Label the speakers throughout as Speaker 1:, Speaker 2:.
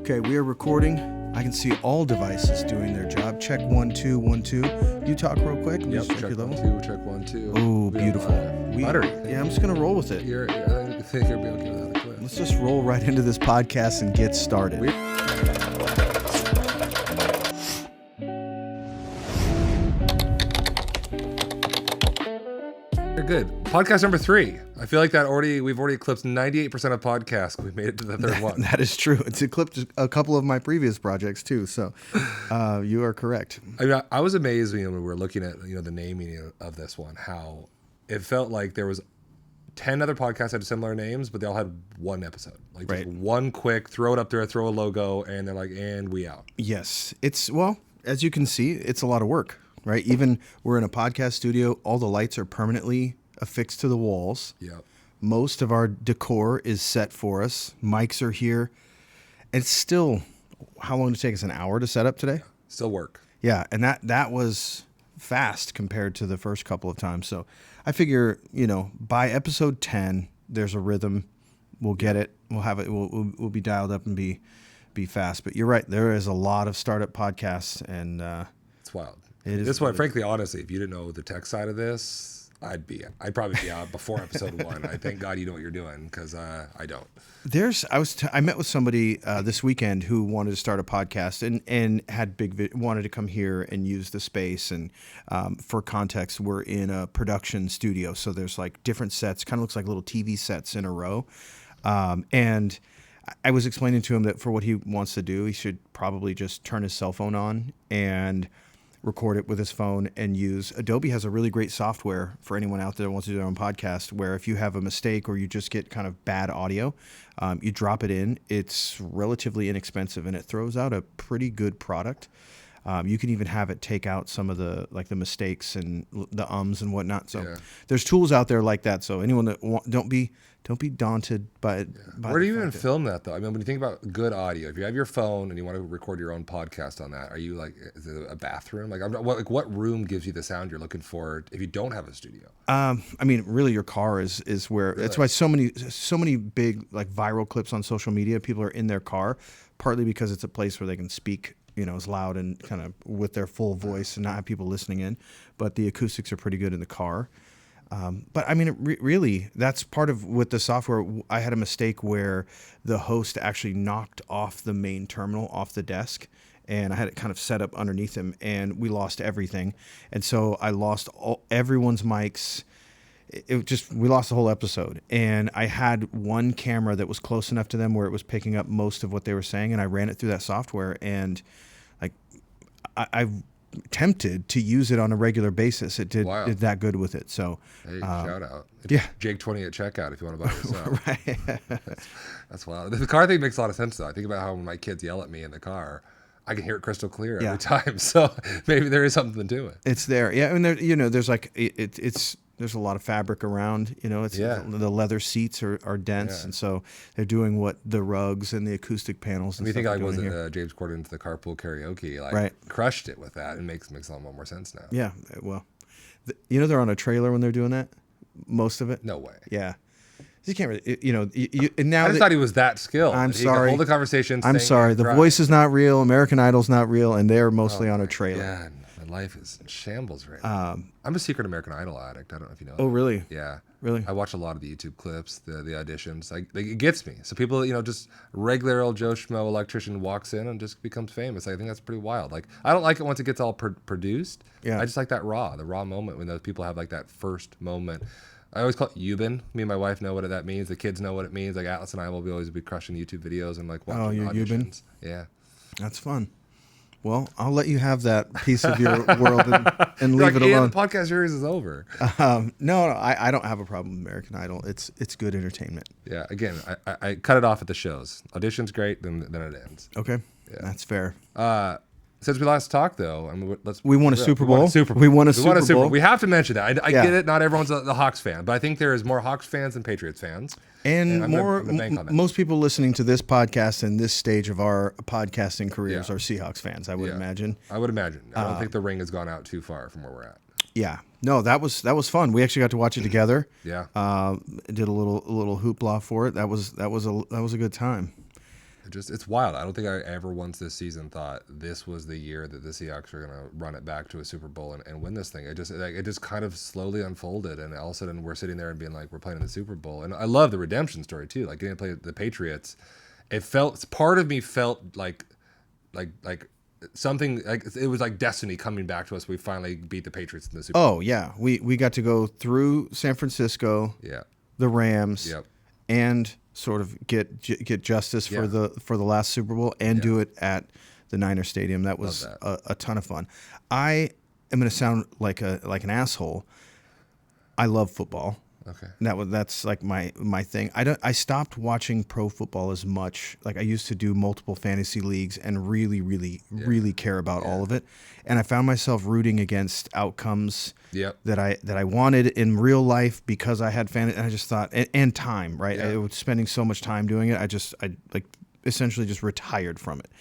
Speaker 1: Okay, we are recording. I can see all devices doing their job. Check 1 2 1 2. You talk real quick.
Speaker 2: Yep.
Speaker 1: Check
Speaker 2: Check
Speaker 1: your
Speaker 2: 1
Speaker 1: level.
Speaker 2: 2. Check 1 2.
Speaker 1: Oh, beautiful.
Speaker 2: Buttery.
Speaker 1: Yeah, I'm just gonna roll with it.
Speaker 2: I think you'll be okay with that clip.
Speaker 1: Let's just roll right into this podcast and get started.
Speaker 2: You're good. Podcast number 3. I feel like we've already eclipsed 98% of podcasts. We made it to the third one.
Speaker 1: That is true. It's eclipsed a couple of my previous projects too. So, you are correct.
Speaker 2: I was amazed when we were looking at the naming of this one, how it felt like there was 10 other podcasts that had similar names, but they all had one episode. Like just one quick, throw it up there, throw a logo, and they're like, and we out.
Speaker 1: Yes. As you can see, it's a lot of work, right? Even we're in a podcast studio, all the lights are permanently affixed to the walls.
Speaker 2: Yep.
Speaker 1: Most of our decor is set for us. Mics are here. It's still, how long did it take us? An hour to set up today?
Speaker 2: Still work.
Speaker 1: Yeah, and that was fast compared to the first couple of times. So I figure, by episode 10, there's a rhythm. We'll get it. We'll have it. We'll be dialed up and be fast. But you're right. There is a lot of startup podcasts, and
Speaker 2: it's wild.
Speaker 1: This
Speaker 2: one, frankly, honestly, if you didn't know the tech side of this, I'd probably be out before episode 1. I thank God you know what you're doing, because I don't.
Speaker 1: I met with somebody this weekend who wanted to start a podcast and had wanted to come here and use the space. And for context, we're in a production studio, so there's like different sets, kind of looks like little TV sets in a row. And I was explaining to him that for what he wants to do, he should probably just turn his cell phone on and record it with his phone and use Adobe. Has a really great software for anyone out there that wants to do their own podcast, where if you have a mistake or you just get kind of bad audio, you drop it in. It's relatively inexpensive and it throws out a pretty good product. You can even have it take out some of the mistakes and the ums and whatnot. So there's tools out there like that. So anyone that don't be daunted by
Speaker 2: where do you even film that though? I mean, when you think about good audio, if you have your phone and you want to record your own podcast on that, are you like, is it a bathroom? What room gives you the sound you're looking for if you don't have a studio?
Speaker 1: Really your car is where, really? That's why so many big like viral clips on social media, people are in their car, partly because it's a place where they can speak as loud and kind of with their full voice and not have people listening in. But the acoustics are pretty good in the car. Really, that's part of with the software. I had a mistake where the host actually knocked off the main terminal off the desk, and I had it kind of set up underneath him, and we lost everything. And so I lost everyone's mics. We lost the whole episode. And I had one camera that was close enough to them where it was picking up most of what they were saying, and I ran it through that software, and I tempted to use it on a regular basis. It did that good with it. So
Speaker 2: hey, shout out. Jake 20 at checkout if you want to buy this up.
Speaker 1: Right.
Speaker 2: That's wild. The car thing makes a lot of sense though. I think about how when my kids yell at me in the car, I can hear it crystal clear every time. So maybe there is something to it.
Speaker 1: It's there. Yeah. And there, there's like, there's a lot of fabric around, the leather seats are dense. And so they're doing what the rugs and the acoustic panels. And
Speaker 2: you think James Corden to the carpool karaoke, crushed it with that, and makes a lot more sense now.
Speaker 1: Yeah. Well, they're on a trailer when they're doing that. Most of it.
Speaker 2: No way.
Speaker 1: Yeah. You can't really, and now
Speaker 2: I just thought he was that skilled.
Speaker 1: I'm
Speaker 2: he
Speaker 1: sorry.
Speaker 2: Could hold the conversation.
Speaker 1: I'm sorry. The voice is not real. American Idol's not real, and they're mostly on a trailer.
Speaker 2: Yeah, my life is in shambles right now. I'm a secret American Idol addict. I don't know if you know.
Speaker 1: Oh, really?
Speaker 2: Yeah.
Speaker 1: Really?
Speaker 2: I watch a lot of the YouTube clips, the auditions. It gets me. So people, just regular old Joe Schmo electrician walks in and just becomes famous. I think that's pretty wild. I don't like it once it gets all produced.
Speaker 1: Yeah.
Speaker 2: I just like the raw moment when those people have that first moment. I always call it Euban. Me and my wife know what that means. The kids know what it means. Atlas and I will always be crushing YouTube videos and watching auditions. Euban? Yeah.
Speaker 1: That's fun. Well, I'll let you have that piece of your world and leave it alone.
Speaker 2: The podcast series is over.
Speaker 1: No, I don't have a problem with American Idol. It's good entertainment.
Speaker 2: Yeah. Again, I cut it off at the shows. Audition's great, then it ends.
Speaker 1: Okay. Yeah. That's fair.
Speaker 2: Since we last talked, though,
Speaker 1: we won a Super Bowl. We won a Super Bowl.
Speaker 2: We have to mention that. I get it. Not everyone's the Hawks fan, but I think there is more Hawks fans than Patriots fans.
Speaker 1: And most people listening to this podcast in this stage of our podcasting careers are Seahawks fans, I would imagine.
Speaker 2: I would imagine. I don't think the ring has gone out too far from where we're at.
Speaker 1: Yeah. No, that was fun. We actually got to watch it together.
Speaker 2: Yeah.
Speaker 1: Did a little hoopla for it. That was a good time.
Speaker 2: it's wild. I don't think I ever once this season thought this was the year that the Seahawks are going to run it back to a Super Bowl and win this thing. It just kind of slowly unfolded, and all of a sudden we're sitting there and being like, we're playing in the Super Bowl. And I love the redemption story too, like getting to play the Patriots. Part of me felt like something, like it was like destiny coming back to us. We finally beat the Patriots in the Super Bowl.
Speaker 1: Oh yeah, we got to go through San Francisco, the Rams, and sort of get justice for the last Super Bowl and do it at the Niner Stadium. That was a ton of fun. I am going to sound like an asshole. I love football.
Speaker 2: Okay.
Speaker 1: That's like my thing. I stopped watching pro football as much. Like I used to do multiple fantasy leagues and really care about all of it. And I found myself rooting against outcomes that I wanted in real life because I had fantasy. And I just thought, and time, right? I was spending so much time doing it. I like essentially just retired from it.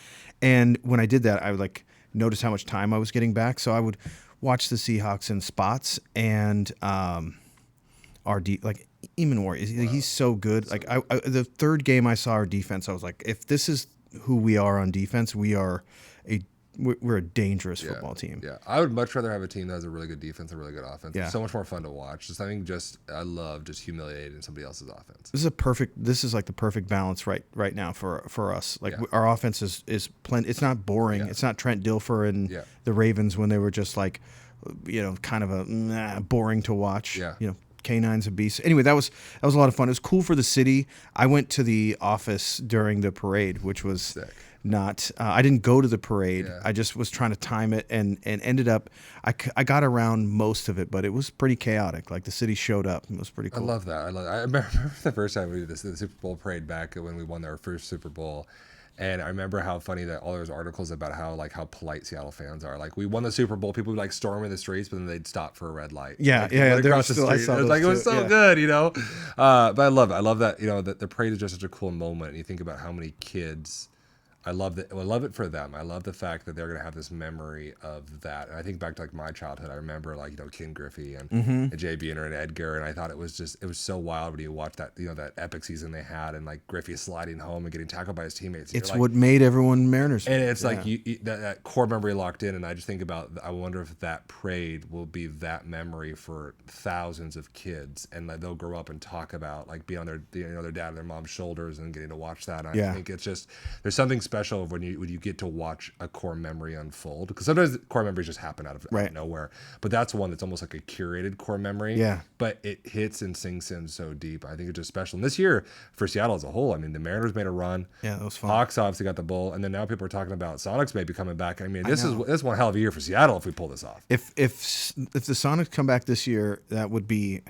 Speaker 1: And when I did that, I would like notice how much time I was getting back. So I would watch the Seahawks in spots and our like Eamon Moore, he's so good. Like the third game I saw our defense, I was like, if this is who we are on defense, we're a dangerous football team.
Speaker 2: Yeah, I would much rather have a team that has a really good defense and really good offense.
Speaker 1: Yeah.
Speaker 2: It's so much more fun to watch. I love just humiliating somebody else's offense.
Speaker 1: This is like the perfect balance right now for us. Like our offense is plenty. It's not boring. It's not Trent Dilfer and the Ravens when they were just like, kind of a boring to watch. K9's a beast. Anyway, that was a lot of fun. It was cool for the city. I went to the office during the parade, which was sick. Not. I didn't go to the parade. I just was trying to time it and ended up. I got around most of it, but it was pretty chaotic. Like the city showed up. It was pretty cool.
Speaker 2: I love that. I remember the first time we did the Super Bowl parade back when we won our first Super Bowl. And I remember how funny that all those articles about how polite Seattle fans are. Like we won the Super Bowl, people would like storm in the streets, but then they'd stop for a red light. Across the street. It was so good, But I love it. I love that that the parade is just such a cool moment. And you think about how many kids. I love it for them. I love the fact that they're going to have this memory of that. And I think back to like my childhood. I remember Ken Griffey and Jay Buhner and Edgar. And I thought it was so wild when you watch that, that epic season they had and like Griffey sliding home and getting tackled by his teammates.
Speaker 1: It's what made everyone Mariners.
Speaker 2: And it's like that core memory locked in. And I just think about, I wonder if that parade will be that memory for thousands of kids. And like, they'll grow up and talk about like being on their, their dad and their mom's shoulders and getting to watch that. And I think it's just, there's something special when you get to watch a core memory unfold, because sometimes core memories just happen out of nowhere, but that's one that's almost like a curated core memory, but it hits and sinks in so deep. I think it's just special. And this year for Seattle as a whole, I mean, the Mariners made a run,
Speaker 1: that was fun.
Speaker 2: Hawks obviously got the bull, and then now people are talking about Sonics maybe coming back. I mean, this is one hell of a year for Seattle if we pull this off.
Speaker 1: If the Sonics come back this year, that would be.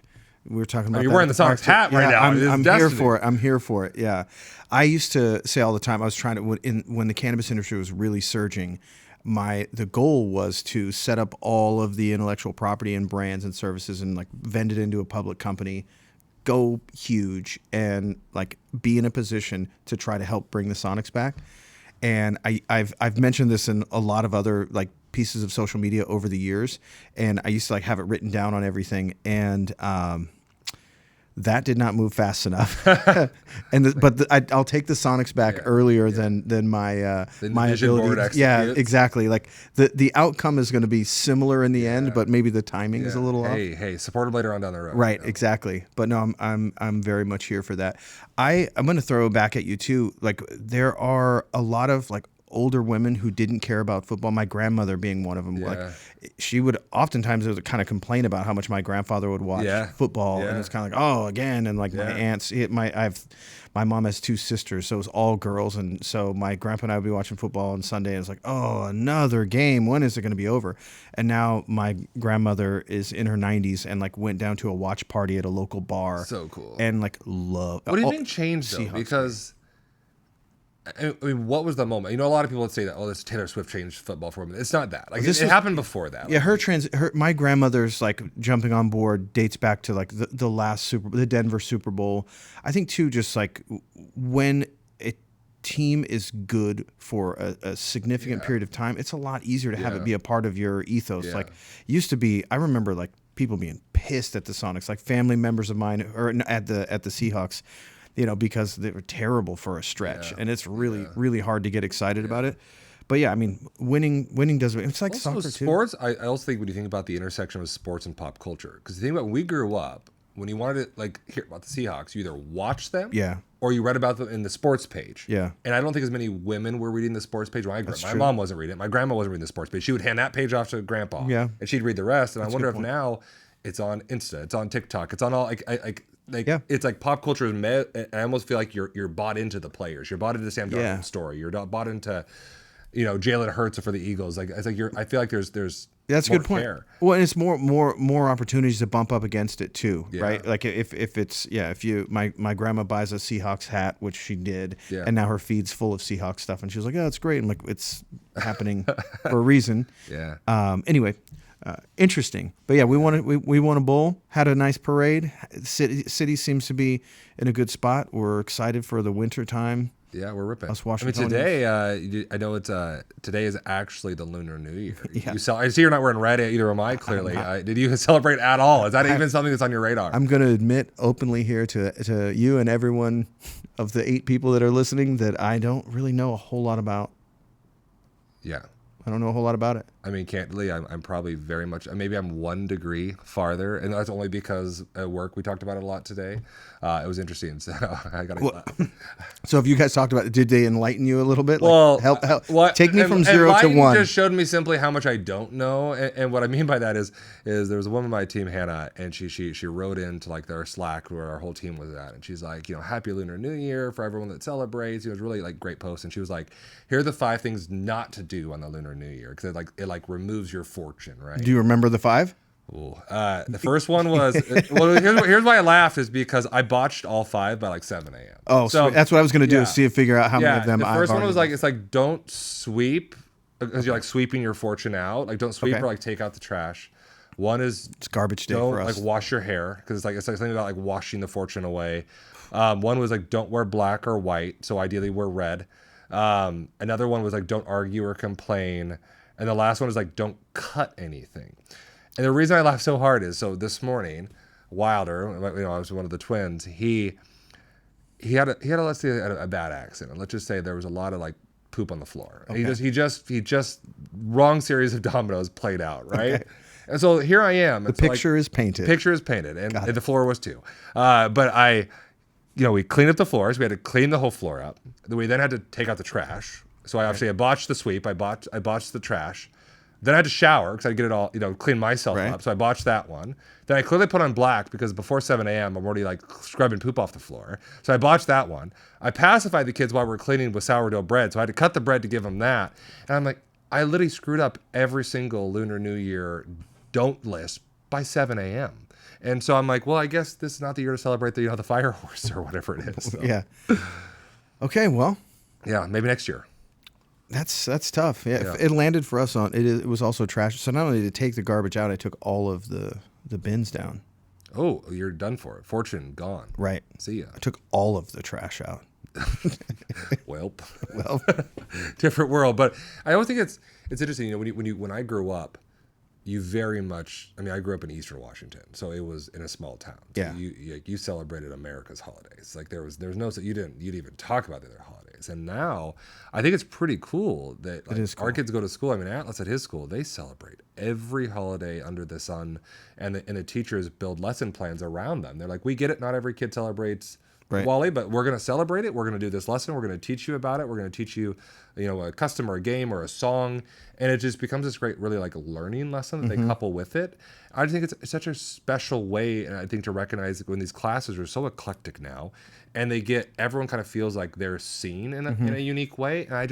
Speaker 1: We were talking about.
Speaker 2: You're wearing the Sox hat right now.
Speaker 1: I'm here for it. I'm here for it. Yeah, I used to say all the time. I was trying to when the cannabis industry was really surging. The goal was to set up all of the intellectual property and brands and services and like vend it into a public company, go huge, and like be in a position to try to help bring the Sonics back. And I've mentioned this in a lot of other like pieces of social media over the years, and I used to like have it written down on everything, and that did not move fast enough. I'll take the Sonics back earlier than my my ability. Yeah, exactly. Like the outcome is going to be similar in the end, but maybe the timing is a little off.
Speaker 2: Hey, support them later on down the road.
Speaker 1: Right, exactly. But no, I'm very much here for that. I'm going to throw back at you too. Like there are a lot of like older women who didn't care about football. My grandmother being one of them. Like she would oftentimes kind of complain about how much my grandfather would watch football, and it's kind of like, oh, again. And like my aunts, my mom has two sisters, so it was all girls, and so my grandpa and I would be watching football on Sunday, and it's like, oh, another game. When is it going to be over? And now my grandmother is in her 90s and like went down to a watch party at a local bar.
Speaker 2: So cool.
Speaker 1: And like love.
Speaker 2: What do you think changed though? Because I mean, what was the moment? A lot of people would say that, this Taylor Swift changed football for women. It's not that. Like it happened before that.
Speaker 1: Yeah, my grandmother's like jumping on board dates back to like the Denver Super Bowl. I think too, just like when a team is good for a significant period of time, it's a lot easier to have it be a part of your ethos. Like it used to be, I remember like people being pissed at the Sonics, like family members of mine or at the Seahawks. because they were terrible for a stretch,
Speaker 2: Yeah.
Speaker 1: and it's really hard to get excited about it. But yeah, I mean, winning does. It's like
Speaker 2: Also,
Speaker 1: soccer too.
Speaker 2: sports. I also think when you think about the intersection of sports and pop culture, because you think about when we grew up, when you wanted to hear about the Seahawks, you either watched them,
Speaker 1: Yeah.
Speaker 2: or you read about them in the sports page.
Speaker 1: Yeah.
Speaker 2: And I don't think as many women were reading the sports page when I grew up. My
Speaker 1: true.
Speaker 2: mom wasn't reading it. My grandma wasn't reading the sports page. She would hand that page off to grandpa.
Speaker 1: Yeah.
Speaker 2: And she'd read the rest. And I wonder
Speaker 1: a
Speaker 2: if
Speaker 1: good point.
Speaker 2: now it's on Insta, it's on TikTok, it's on all
Speaker 1: Yeah.
Speaker 2: it's like pop culture is I almost feel like you're bought into the players. You're bought into Sam Darnold's story. You're bought into Jalen Hurts for the Eagles. Like it's like I feel like there's
Speaker 1: That's a
Speaker 2: more
Speaker 1: good point.
Speaker 2: care.
Speaker 1: Well, and it's more opportunities to bump up against it too,
Speaker 2: Yeah.
Speaker 1: right? Like if my grandma buys a Seahawks hat, which she did,
Speaker 2: Yeah.
Speaker 1: and now her feed's full of Seahawks stuff, and she was like, "Oh, it's great." I'm like, "It's happening for a reason."
Speaker 2: Yeah.
Speaker 1: Anyway, interesting, but yeah, we won a bowl, had a nice parade. City seems to be in a good spot. We're excited for the winter time.
Speaker 2: Yeah, we're ripping.
Speaker 1: Us
Speaker 2: I mean,
Speaker 1: Washingtonians.
Speaker 2: today, I know it's today is actually the Lunar New Year.
Speaker 1: Yeah.
Speaker 2: I see you're not wearing red. Either am I. Clearly, did you celebrate at all? Is that even something that's on your radar?
Speaker 1: I'm going to admit openly here to you and everyone of the 8 people that are listening that I don't really know a whole lot about.
Speaker 2: Yeah.
Speaker 1: I don't know a whole lot about it.
Speaker 2: I mean, candidly, I'm probably very much, maybe I'm 1 degree farther, and that's only because at work we talked about it a lot today. It was interesting, so I got to.
Speaker 1: So have you guys talked about it? Did they enlighten you a little bit?
Speaker 2: Well,
Speaker 1: help. Take me from 0 to
Speaker 2: Enlighten
Speaker 1: 1.
Speaker 2: Just showed me simply how much I don't know, and what I mean by that is there was a woman on my team, Hannah, and she wrote into like their Slack where our whole team was at, and she's like, Happy Lunar New Year for everyone that celebrates. It was really like great post, and she was like, here are the 5 things not to do on the Lunar New Year, because it removes your fortune, right?
Speaker 1: Do you remember the 5?
Speaker 2: Ooh. The first one was here's why I laughed is because I botched all 5 by like 7 a.m.
Speaker 1: Oh, so that's what I was going to do, is figure out how many of them.
Speaker 2: The first one was like, it's like, don't sweep because you're like sweeping your fortune out. Like, don't sweep or like take out the trash. One is
Speaker 1: it's garbage day
Speaker 2: don't
Speaker 1: for us.
Speaker 2: like wash your hair, because it's like something about like washing the fortune away. One was like, don't wear black or white, so ideally wear red. Another one was like, don't argue or complain. And the last one was like, don't cut anything. And the reason I laughed so hard is, so this morning, Wilder, I was one of the twins. He had let's say a bad accident. Let's just say there was a lot of like poop on the floor. Okay. He just wrong series of dominoes played out, right? Okay. And so here I am.
Speaker 1: The picture is painted.
Speaker 2: Picture is painted, and the floor was too. But we cleaned up the floors. We had to clean the whole floor up. We then had to take out the trash. So I botched the sweep. I botched the trash. Then I had to shower because I had to get it all, clean myself up. So I botched that one. Then I clearly put on black because before 7 a.m. I'm already like scrubbing poop off the floor. So I botched that one. I pacified the kids while we were cleaning with sourdough bread. So I had to cut the bread to give them that. And I'm like, I literally screwed up every single Lunar New Year don't list by 7 a.m. And so I'm like, well, I guess this is not the year to celebrate the fire horse or whatever it is. So.
Speaker 1: Yeah. Okay. Well.
Speaker 2: Yeah. Maybe next year.
Speaker 1: That's tough. Yeah. It landed for us on it. It was also trash. So not only to take the garbage out, I took all of the bins down.
Speaker 2: Oh, you're done for it. Fortune gone.
Speaker 1: Right.
Speaker 2: See ya.
Speaker 1: I took all of the trash out.
Speaker 2: well, different world. But I always think it's interesting. When I grew up, you very much. I mean, I grew up in Eastern Washington, so it was in a small town. So
Speaker 1: yeah.
Speaker 2: You celebrated America's holidays. Like there was no. You didn't even talk about the other holidays. And now I think it's pretty cool that our kids go to school. I mean, Atlas at his school, they celebrate every holiday under the sun, and the teachers build lesson plans around them. They're like, we get it. Not every kid celebrates Wally, but we're going to celebrate it. We're going to do this lesson. We're going to teach you about it. We're going to teach you, a custom or a game or a song. And it just becomes this great, really like a learning lesson that they couple with it. I think it's such a special way, and I think to recognize when these classes are so eclectic now, and everyone kind of feels like they're seen in a unique way. And I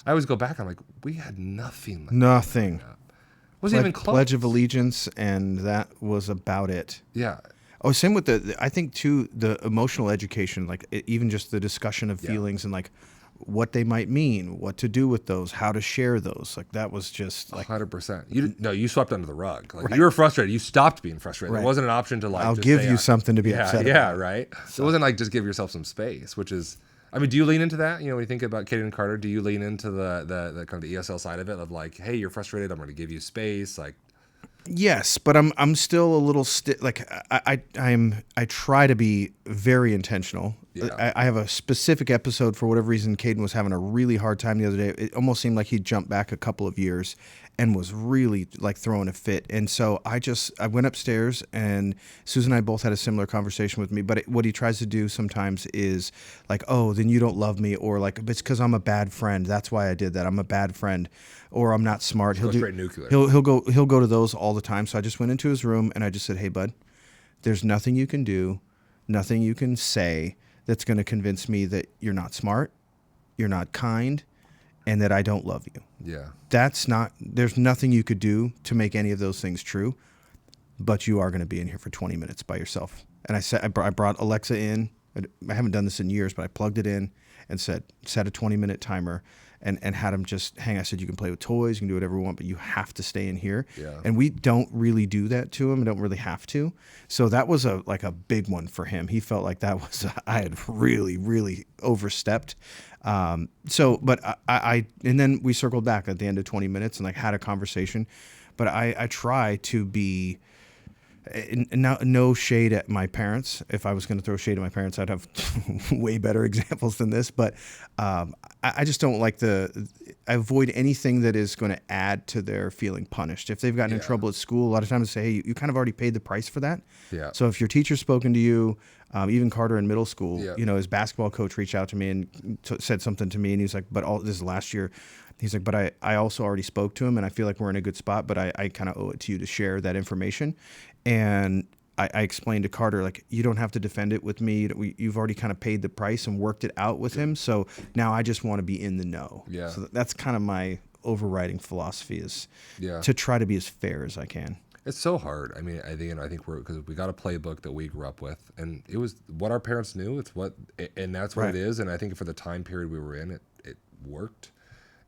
Speaker 2: always go back. I'm like, we had nothing.
Speaker 1: Nothing.
Speaker 2: Wasn't even close.
Speaker 1: Pledge of Allegiance, and that was about it.
Speaker 2: Yeah.
Speaker 1: Oh, same with I think too, the emotional education, like even just the discussion of feelings and like what they might mean, what to do with those, how to share those. Like that was just like
Speaker 2: 100%. You swept under the rug. Like you were frustrated. You stopped being frustrated. There wasn't an option to like.
Speaker 1: I'll give you something to be upset about.
Speaker 2: Yeah, right. So it wasn't like just give yourself some space, which is. I mean, do you lean into that? When you think about Kaden and Carter, do you lean into the kind of the ESL side of it of like, hey, you're frustrated. I'm going to give you space, like.
Speaker 1: Yes, but I'm still a little I try to be very intentional.
Speaker 2: Yeah.
Speaker 1: I have a specific episode for whatever reason. Caden was having a really hard time the other day. It almost seemed like he jumped back a couple of years and was really like throwing a fit. And so I went upstairs, and Susan and I both had a similar conversation with me. But what he tries to do sometimes is like, oh, then you don't love me, or like, it's because I'm a bad friend. That's why I did that. I'm a bad friend, or I'm not smart.
Speaker 2: Go straight nuclear.
Speaker 1: He'll go to those all the time. So I just went into his room and I just said, hey, bud, there's nothing you can do, nothing you can say that's going to convince me that you're not smart, you're not kind, and that I don't love you.
Speaker 2: Yeah.
Speaker 1: There's nothing you could do to make any of those things true, but you are going to be in here for 20 minutes by yourself. And I brought Alexa in. I haven't done this in years, but I plugged it in and set a 20-minute timer and had him just hang. I said, you can play with toys, you can do whatever you want, but you have to stay in here.
Speaker 2: Yeah.
Speaker 1: And we don't really do that to him. I don't really have to. So that was a big one for him. He felt like that was, I had really, really overstepped. But I and then we circled back at the end of 20 minutes and like had a conversation, but I try to be, no shade at my parents. If I was going to throw shade at my parents, I'd have way better examples than this. But I just don't like I avoid anything that is going to add to their feeling punished. If they've gotten in trouble at school, a lot of times I say, hey, you kind of already paid the price for that.
Speaker 2: Yeah.
Speaker 1: So if your teacher's spoken to you, even Carter in middle school, his basketball coach reached out to me and said something to me, and he was like, this is last year. He's like, but I also already spoke to him, and I feel like we're in a good spot, but I kind of owe it to you to share that information. And I explained to Carter, like, you don't have to defend it with me. You've already kind of paid the price and worked it out with him. So now I just want to be in the know.
Speaker 2: Yeah.
Speaker 1: So that's kind of my overriding philosophy is to try to be as fair as I can.
Speaker 2: It's so hard. I mean, I think because we got a playbook that we grew up with, and it was what our parents knew. And that's what it is. And I think for the time period we were in, it worked.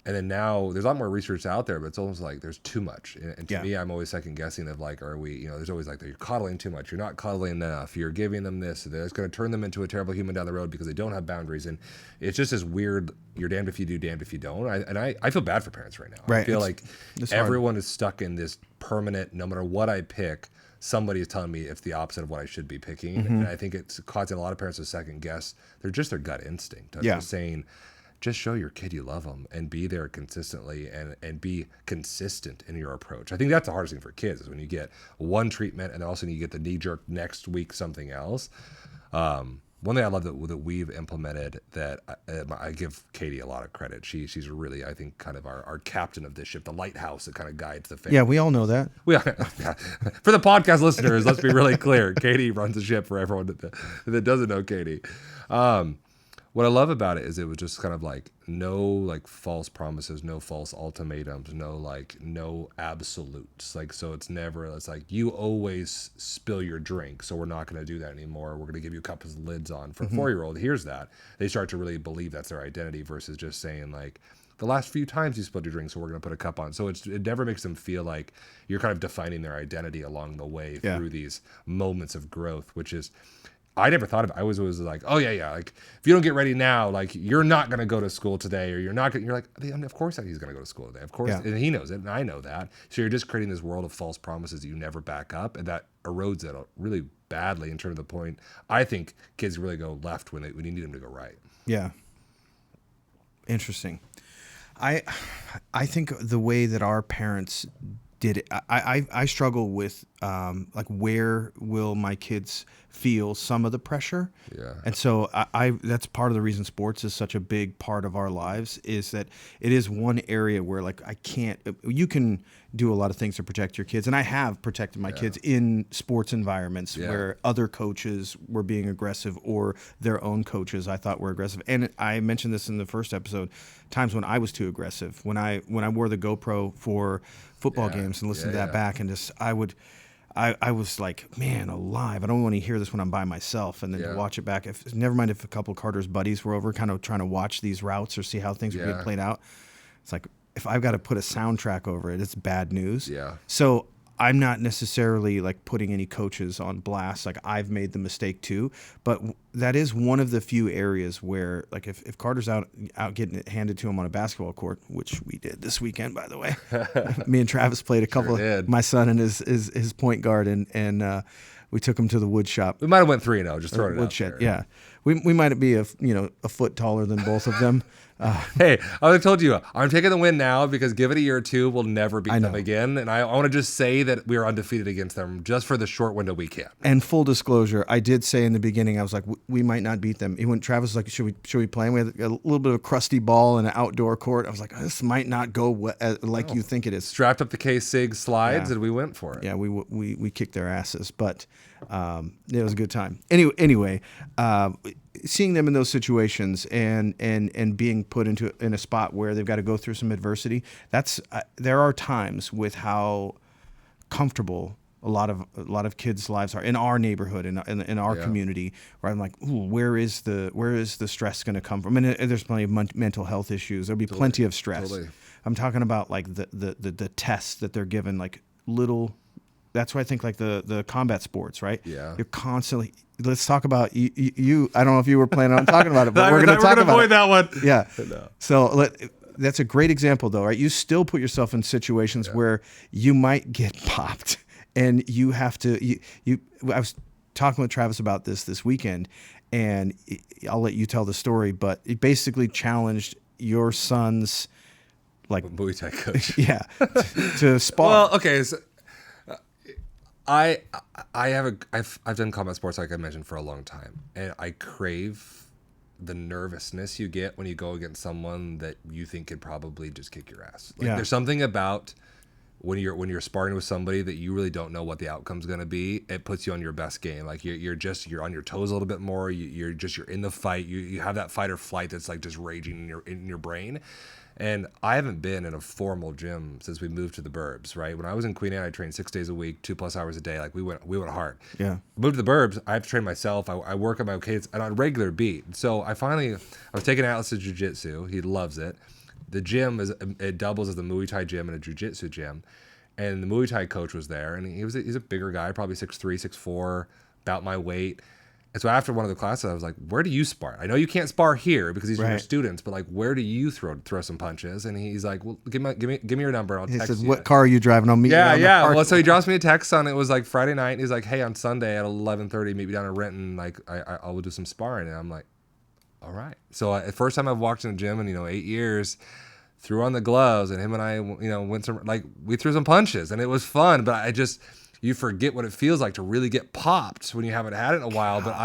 Speaker 2: And then now there's a lot more research out there, but it's almost like there's too much. And to me, I'm always second guessing of like, are we, there's always like, you're coddling too much. You're not coddling enough. You're giving them this. That's going to turn them into a terrible human down the road because they don't have boundaries. And it's just this weird, you're damned if you do, damned if you don't. I feel bad for parents right now.
Speaker 1: Right.
Speaker 2: I feel like everyone is stuck in this permanent, no matter what I pick, somebody is telling me it's the opposite of what I should be picking. Mm-hmm. And I think it's causing a lot of parents to second guess. They're just their gut instinct. They're saying, just show your kid you love them and be there consistently and be consistent in your approach. I think that's the hardest thing for kids is when you get one treatment and then all of a sudden you get the knee jerk next week something else. One thing I love that we've implemented that I give Katie a lot of credit. She's really, I think, kind of our captain of this ship, the lighthouse that kind of guides the family.
Speaker 1: Yeah, we all know that.
Speaker 2: For the podcast listeners, let's be really clear. Katie runs the ship for everyone that doesn't know Katie. What I love about it is it was just kind of like no like false promises, no false ultimatums, no absolutes. Like, so it's like you always spill your drink, so we're not going to do that anymore. We're going to give you a cup with lids on. For a 4-year-old, here's that. They start to really believe that's their identity versus just saying like, the last few times you spilled your drink, so we're going to put a cup on. So it never makes them feel like you're kind of defining their identity along the way through these moments of growth, which is, I never thought of it. I was always like, oh yeah. Like if you don't get ready now, like you're not going to go to school today, or you're like, of course he's going to go to school today. Of course. Yeah. And he knows it. And I know that. So you're just creating this world of false promises that you never back up. And that erodes it really badly in terms of the point. I think kids really go left when you need them to go right.
Speaker 1: Yeah. Interesting. I think the way that our parents did it, I struggle with like where will my kids feel some of the pressure.
Speaker 2: Yeah.
Speaker 1: And so I that's part of the reason sports is such a big part of our lives, is that it is one area where like you can do a lot of things to protect your kids. And I have protected my kids in sports environments where other coaches were being aggressive or their own coaches I thought were aggressive. And I mentioned this in the first episode, times when I was too aggressive, when I wore the GoPro for football games and listened to that back, and just I was like, man, alive. I don't want to hear this when I'm by myself, and then to watch it back. Never mind if a couple of Carter's buddies were over, kind of trying to watch these routes or see how things were getting played out. It's like, if I've got to put a soundtrack over it, it's bad news.
Speaker 2: Yeah.
Speaker 1: So I'm not necessarily like putting any coaches on blast. Like, I've made the mistake too, but that is one of the few areas where, like, if Carter's out getting it handed to him on a basketball court, which we did this weekend, by the way. Me and Travis played a couple of my son and his point guard, and We took him to the wood shop.
Speaker 2: We might have went 3-0. Just throwing it out
Speaker 1: Woodshed,
Speaker 2: there.
Speaker 1: yeah. We might be a foot taller than both of them.
Speaker 2: Hey, I told you, I'm taking the win now because give it a year or two, we'll never beat them again. And I want to just say that we are undefeated against them just for the short window we can.
Speaker 1: And full disclosure, I did say in the beginning, I was like, we might not beat them. When Travis was like, should we play? And we had a little bit of a crusty ball in an outdoor court. I was like, this might not go like you think it is.
Speaker 2: Strapped up the K-Sig slides and we went for it.
Speaker 1: Yeah, we kicked their asses, but it was a good time. Anyway, seeing them in those situations and being put in a spot where they've got to go through some adversity, there are times with how comfortable a lot of kids' lives are in our neighborhood, in our community, where I'm like, ooh, where is the stress going to come from? And there's plenty of mental health issues. There'll be plenty of stress.
Speaker 2: Totally.
Speaker 1: I'm talking about like the tests that they're given, like little. That's why I think like the combat sports, right?
Speaker 2: Yeah.
Speaker 1: You're constantly. Let's talk about you. I don't know if you were planning on talking about it, but we're going to talk about
Speaker 2: avoid
Speaker 1: it.
Speaker 2: that one.
Speaker 1: Yeah.
Speaker 2: No.
Speaker 1: So that's a great example, though, right? You still put yourself in situations where you might get popped, and you have to. I was talking with Travis about this weekend, and I'll let you tell the story. But it basically challenged your son's like
Speaker 2: Muay Thai coach.
Speaker 1: Yeah, to spar.
Speaker 2: Well, okay. So, I've done combat sports like I mentioned for a long time, and I crave the nervousness you get when you go against someone that you think could probably just kick your ass. Like there's something about when you're sparring with somebody that you really don't know what the outcome's going to be. It puts you on your best game. Like you're on your toes a little bit more. You're in the fight. You have that fight or flight that's like just raging in your brain. And I haven't been in a formal gym since we moved to the burbs, right? When I was in Queen Anne, I trained 6 days a week, 2+ hours a day. Like we went hard.
Speaker 1: Yeah.
Speaker 2: Moved to the burbs, I have to train myself. I work at my kids and on a regular beat. So I was taking Atlas to jiu-jitsu. He loves it. The gym it doubles as a Muay Thai gym and a jiu-jitsu gym. And the Muay Thai coach was there, and he's a bigger guy, probably 6'3", 6'4", about my weight. And so after one of the classes, I was like, where do you spar? I know you can't spar here because these are your students, but like, where do you throw some punches? And he's like, well, give me your number. I'll text you.
Speaker 1: He says, what car are you driving? I'll meet you.
Speaker 2: Yeah. Well, so he drops me a text it was like Friday night. And he's like, hey, on Sunday at 11:30, meet me down in Renton. Like, I will do some sparring. And I'm like, all right. So the first time I've walked in a gym in 8 years, threw on the gloves, and him and I, went some, like, we threw some punches, and it was fun. But you forget what it feels like to really get popped when you haven't had it in a while. But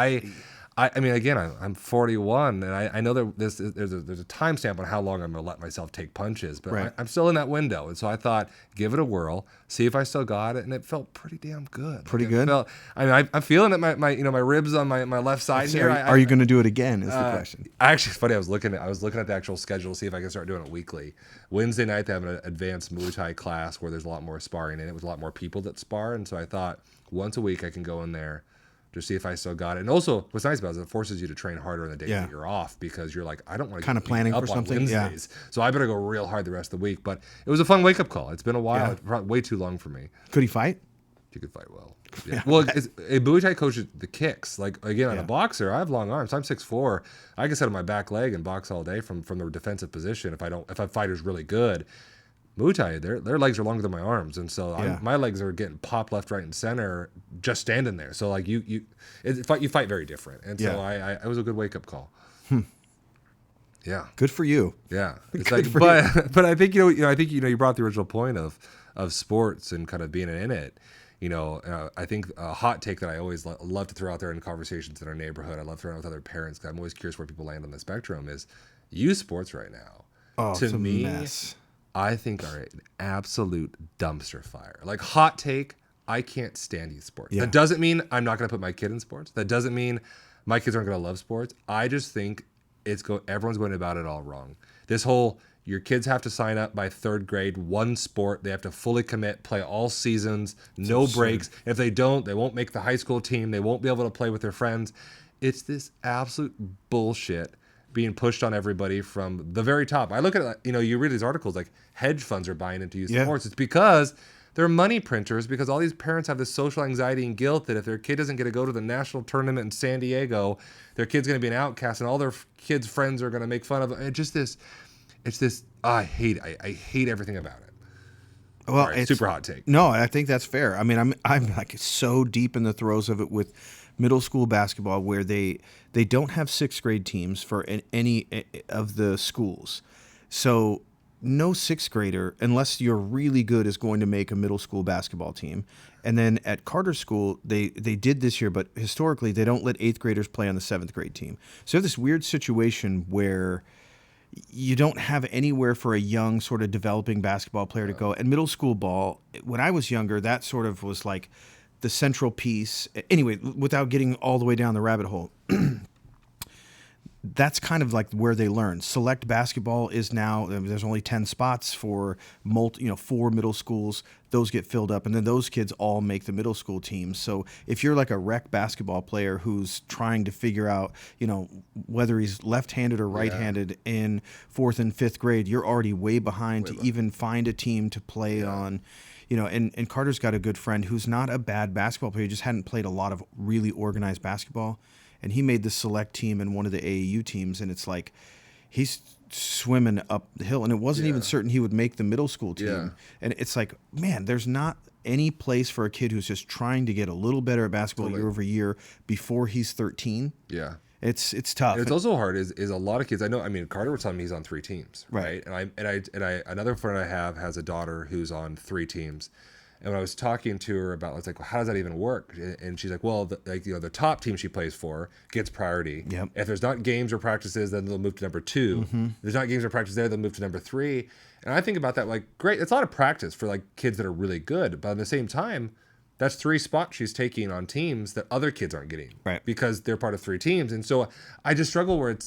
Speaker 2: I mean, again, I'm 41, and I know there's a timestamp on how long I'm going to let myself take punches, but I'm still in that window. And so I thought, give it a whirl, see if I still got it, and it felt pretty damn good.
Speaker 1: Pretty good?
Speaker 2: I'm feeling it, my ribs on my left side here.
Speaker 1: Are you going to do it again is the question.
Speaker 2: Actually, it's funny, I was looking at the actual schedule to see if I can start doing it weekly. Wednesday night, they have an advanced Muay Thai class where there's a lot more sparring in it with a lot more people that spar, and so I thought, once a week I can go in there, just see if I still got it. And also, what's nice about it is it forces you to train harder on the days that you're off, because you're like, I don't want to
Speaker 1: kind of planning for something.
Speaker 2: Wednesdays, so I better go real hard the rest of the week. But it was a fun wake up call. It's been a while. It's probably way too long for me.
Speaker 1: Could he fight?
Speaker 2: He could fight well. Yeah. Well, a Muay Thai coach the kicks. Like again, I'm a boxer. I have long arms. I'm 6'4". I can sit on my back leg and box all day from the defensive position. If a fighter's really good. Muay Thai, their legs are longer than my arms, and so my legs are getting popped left, right, and center just standing there. So like you fight very different, and so it was a good wake up call. Yeah,
Speaker 1: good for you.
Speaker 2: Yeah, it's like, but I think you brought the original point of sports and kind of being in it. I think a hot take that I always love to throw out there in conversations in our neighborhood. I love throwing out with other parents because I'm always curious where people land on the spectrum. Is youth sports right now?
Speaker 1: Oh,
Speaker 2: to
Speaker 1: it's a
Speaker 2: me.
Speaker 1: mess.
Speaker 2: I think are an absolute dumpster fire. Like hot take, I can't stand youth sports.
Speaker 1: Yeah.
Speaker 2: That doesn't mean I'm not going to put my kid in sports. That doesn't mean my kids aren't going to love sports. I just think everyone's going about it all wrong. This whole your kids have to sign up by 3rd grade, one sport. They have to fully commit, play all seasons, no breaks. If they don't, they won't make the high school team. They won't be able to play with their friends. It's this absolute bullshit being pushed on everybody from the very top. I look at it, you read these articles like hedge funds are buying into youth sports. It's because they're money printers, because all these parents have this social anxiety and guilt that if their kid doesn't get to go to the national tournament in San Diego, their kid's going to be an outcast and all their kids' friends are going to make fun of them. I hate everything about it.
Speaker 1: Well,
Speaker 2: Sorry,
Speaker 1: it's
Speaker 2: super hot take.
Speaker 1: No, I think that's fair. I mean, I'm like so deep in the throes of it with middle school basketball, where they don't have sixth grade teams for any of the schools, so no sixth grader, unless you're really good, is going to make a middle school basketball team. And then at Carter School, they did this year, but historically they don't let eighth graders play on the seventh grade team. So you have this weird situation where you don't have anywhere for a young sort of developing basketball player to go. And middle school ball, when I was younger, that sort of was like the central piece. Anyway, without getting all the way down the rabbit hole, that's kind of like where they learn. Select basketball is now, there's only 10 spots for 4 middle schools. Those get filled up, and then those kids all make the middle school teams. So if you're like a rec basketball player who's trying to figure out, whether he's left-handed or right-handed in 4th and 5th grade, you're already way behind to even find a team to play on. And Carter's got a good friend who's not a bad basketball player, he just hadn't played a lot of really organized basketball. And he made the select team in one of the AAU teams, and it's like he's swimming up the hill. And it wasn't even certain he would make the middle school team.
Speaker 2: Yeah.
Speaker 1: And it's like, man, there's not any place for a kid who's just trying to get a little better at basketball year over year before he's 13.
Speaker 2: Yeah.
Speaker 1: It's tough.
Speaker 2: And it's also hard is a lot of kids. Carter was telling me he's on 3 teams, right? And I another friend I have has a daughter who's on 3 teams. And when I was talking to her about, I was like, well, how does that even work? And she's like, well, the top team she plays for gets priority.
Speaker 1: Yep.
Speaker 2: If there's not games or practices, then they'll move to number 2. If there's not games or practice there, they'll move to number 3. And I think about that like, great, it's a lot of practice for like kids that are really good. But at the same time, that's 3 spots she's taking on teams that other kids aren't getting.
Speaker 1: Right.
Speaker 2: Because they're part of 3 teams. And so I just struggle where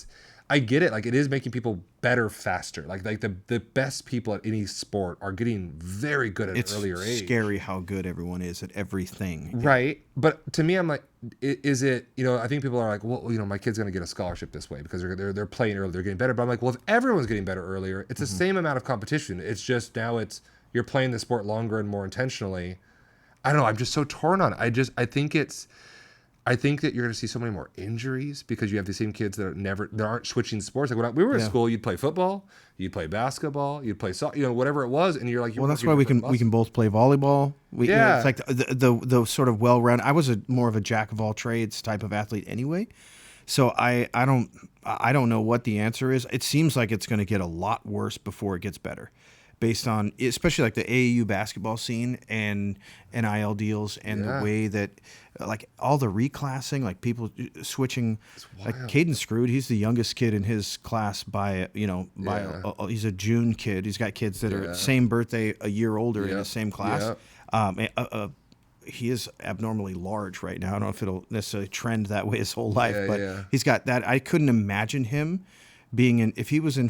Speaker 2: I get it. Like it is making people better faster. Like the best people at any sport are getting very good at an earlier age.
Speaker 1: It's scary how good everyone is at everything.
Speaker 2: Right. But to me, I'm like, is it, I think people are like, well, my kid's going to get a scholarship this way because they're playing early, they're getting better. But I'm like, well, if everyone's getting better earlier, it's the same amount of competition. It's just now you're playing the sport longer and more intentionally. I don't know. I'm just so torn on it. I think that you're going to see so many more injuries because you have the same kids that aren't switching sports. Like when we were at school, you'd play football, you'd play basketball, you'd play soccer, whatever it was, and you're like,
Speaker 1: well, that's why we can both play volleyball. It's like the sort of well-rounded. I was more of a jack of all trades type of athlete anyway, so I don't know what the answer is. It seems like it's going to get a lot worse before it gets better, based on especially like the AAU basketball scene and NIL deals and the way that like all the reclassing, like people switching, like Caden Screwed, he's the youngest kid in his class he's a June kid. He's got kids that are same birthday, a year older in the same class. He is abnormally large right now. I don't know if it'll necessarily trend that way his whole life, but he's got that. I couldn't imagine him being if he was in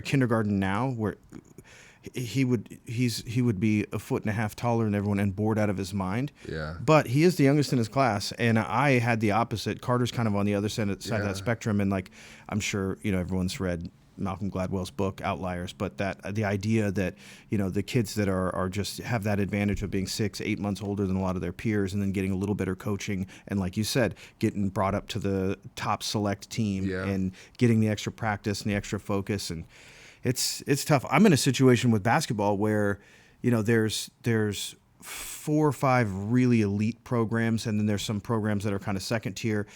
Speaker 1: kindergarten now, where he would be 1.5 feet taller than everyone and bored out of his mind.
Speaker 2: Yeah.
Speaker 1: But he is the youngest in his class, and I had the opposite. Carter's kind of on the other side of that spectrum, and like I'm sure everyone's read Malcolm Gladwell's book Outliers, but that the idea that the kids that are just have that advantage of being 6-8 months older than a lot of their peers, and then getting a little better coaching, and like you said, getting brought up to the top select team and getting the extra practice and the extra focus, and it's tough. I'm in a situation with basketball where there's 4 or 5 really elite programs, and then there's some programs that are kind of second tier.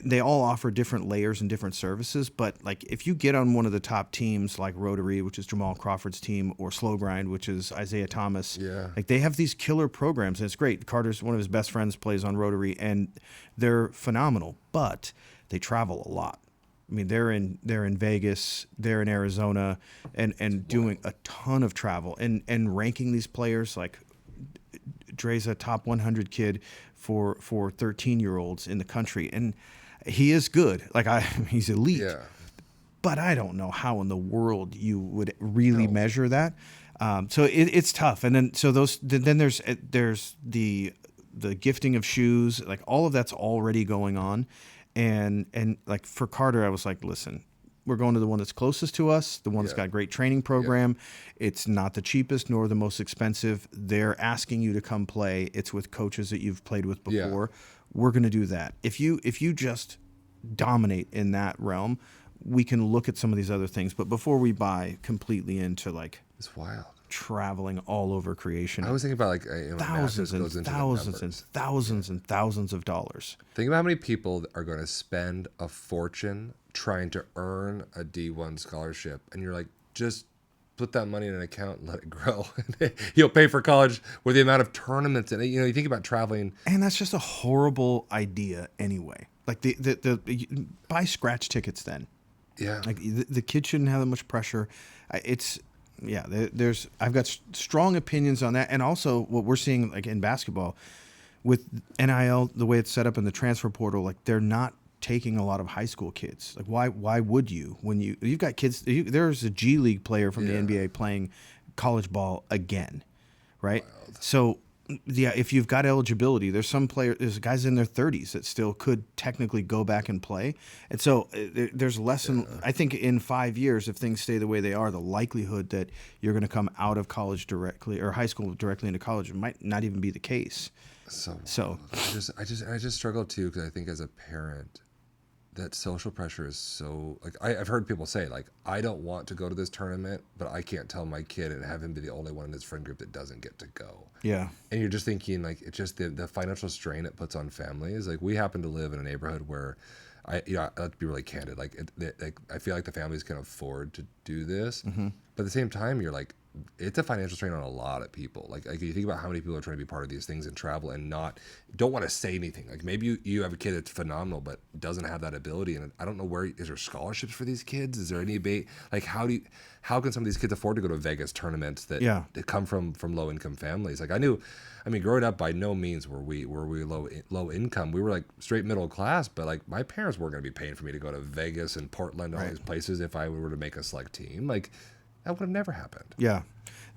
Speaker 1: They all offer different layers and different services, but like if you get on one of the top teams like Rotary, which is Jamal Crawford's team, or Slow Grind, which is Isaiah Thomas, like they have these killer programs, and it's great. Carter's one of his best friends plays on Rotary, and they're phenomenal, but they travel a lot. I mean, they're in Vegas, they're in Arizona, and doing a ton of travel and ranking these players. Like Dre's a top 100 kid for 13-year-olds in the country, and he is good. Like he's elite. Yeah. But I don't know how in the world you would really measure that. So it's tough. And then then there's the gifting of shoes. Like all of that's already going on. And like for Carter, I was like, listen, we're going to the one that's closest to us, the one that's got a great training program. It's not the cheapest nor the most expensive. They're asking you to come play. It's with coaches that you've played with before. We're going to do that. If you just dominate in that realm, we can look at some of these other things. But before we buy completely into like
Speaker 2: it's wild
Speaker 1: traveling all over creation.
Speaker 2: I was thinking about like
Speaker 1: Thousands and
Speaker 2: goes into
Speaker 1: thousands and thousands and thousands of dollars.
Speaker 2: Think about how many people are going to spend a fortune trying to earn a D1 scholarship, and you're like, just put that money in an account and let it grow. You'll pay for college with the amount of tournaments, and you think about traveling.
Speaker 1: And that's just a horrible idea anyway. Like the buy scratch tickets then.
Speaker 2: Yeah.
Speaker 1: Like the kid shouldn't have that much pressure. There's I've got strong opinions on that, and also what we're seeing like in basketball with NIL, the way it's set up in the transfer portal, like they're not taking a lot of high school kids. Like why would you when you've got kids? There's a G League player from the NBA playing college ball again, right? Wild. So. Yeah, if you've got eligibility, there's guys in their 30s that still could technically go back and play. And so there's less than, I think in 5 years, if things stay the way they are, the likelihood that you're going to come out of college directly or high school directly into college might not even be the case. So
Speaker 2: I just struggle too, because I think as a parent, that social pressure is so, like, I've heard people say, like, I don't want to go to this tournament, but I can't tell my kid and have him be the only one in his friend group that doesn't get to go.
Speaker 1: Yeah.
Speaker 2: And you're just thinking, like, it's just the financial strain it puts on families. Like, we happen to live in a neighborhood where I have to be really candid. Like, I feel like the families can afford to do this. Mm-hmm. But at the same time, you're like, it's a financial strain on a lot of people. Like you think about how many people are trying to be part of these things and travel and don't want to say anything. Like maybe you have a kid that's phenomenal but doesn't have that ability, and I don't know is there scholarships for these kids? Is there any debate? Like how can some of these kids afford to go to Vegas tournaments that come from low income families? Like growing up, by no means were we low income. We were like straight middle class, but like my parents weren't going to be paying for me to go to Vegas and Portland and all these places if I were to make a select team. Like that would have never happened.
Speaker 1: Yeah,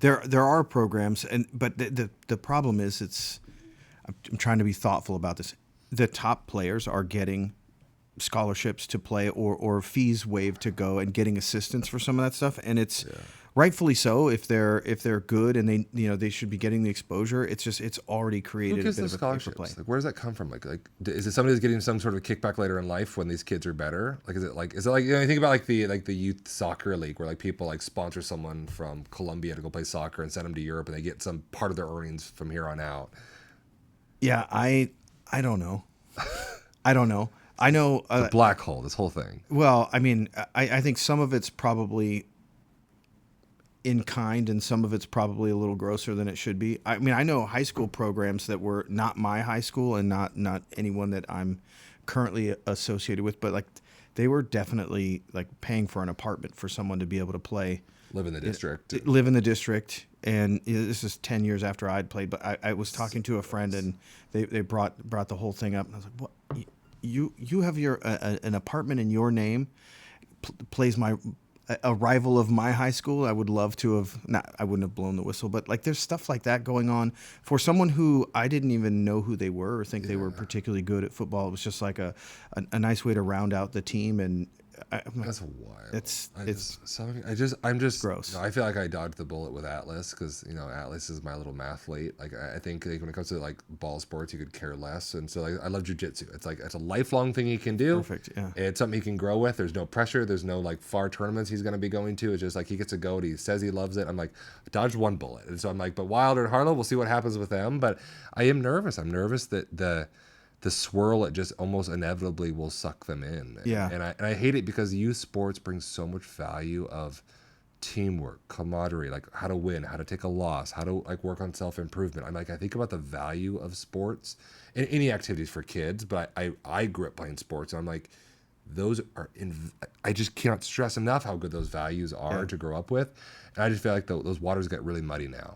Speaker 1: there are programs, but the problem is I'm trying to be thoughtful about this. The top players are getting scholarships to play or fees waived to go and getting assistance for some of that stuff, and it's rightfully so if they're good and they should be getting the exposure. It's already created.
Speaker 2: Who gives
Speaker 1: a bit
Speaker 2: those
Speaker 1: of
Speaker 2: scholarships?
Speaker 1: a play.
Speaker 2: Like where does that come from? Like is it somebody who's getting some sort of kickback later in life when these kids are better? Like is it like you think about like the youth soccer league where like people like sponsor someone from Colombia to go play soccer and send them to Europe and they get some part of their earnings from here on out.
Speaker 1: Yeah, I don't know. I don't know. I know
Speaker 2: the black hole. This whole thing.
Speaker 1: Well, I mean, I think some of it's probably in kind and some of it's probably a little grosser than it should be. I mean, I know high school programs that were not my high school and not anyone that I'm currently associated with, but like they were definitely like paying for an apartment for someone to be able to play.
Speaker 2: Live in the district.
Speaker 1: Live in the district. And this is 10 years after I'd played, but I was talking to a friend and they brought the whole thing up and I was like, what? You have an apartment in your name, plays a rival of my high school. I would love to have I wouldn't have blown the whistle, but like there's stuff like that going on for someone who I didn't even know who they were or think they were particularly good at football. It was just like a nice way to round out the team, and
Speaker 2: that's wild.
Speaker 1: I'm just gross.
Speaker 2: I feel like I dodged the bullet with Atlas because Atlas is my little mathlete. Like I think like, when it comes to like ball sports, you could care less, and so like, I love jujitsu. It's like it's a lifelong thing he can do.
Speaker 1: Perfect. Yeah.
Speaker 2: It's something he can grow with. There's no pressure. There's no like far tournaments he's going to be going to. It's just like he gets to go and he says he loves it. I'm like I dodged one bullet, and so I'm like, but Wilder and Harlow, we'll see what happens with them. But I am nervous. I'm nervous that the swirl, it just almost inevitably will suck them in.
Speaker 1: Yeah.
Speaker 2: And I hate it because youth sports brings so much value of teamwork, camaraderie, like how to win, how to take a loss, how to like work on self-improvement. I'm like, I think about the value of sports and any activities for kids, but I grew up playing sports and I'm like, I just cannot stress enough how good those values are to grow up with. And I just feel like those waters get really muddy now.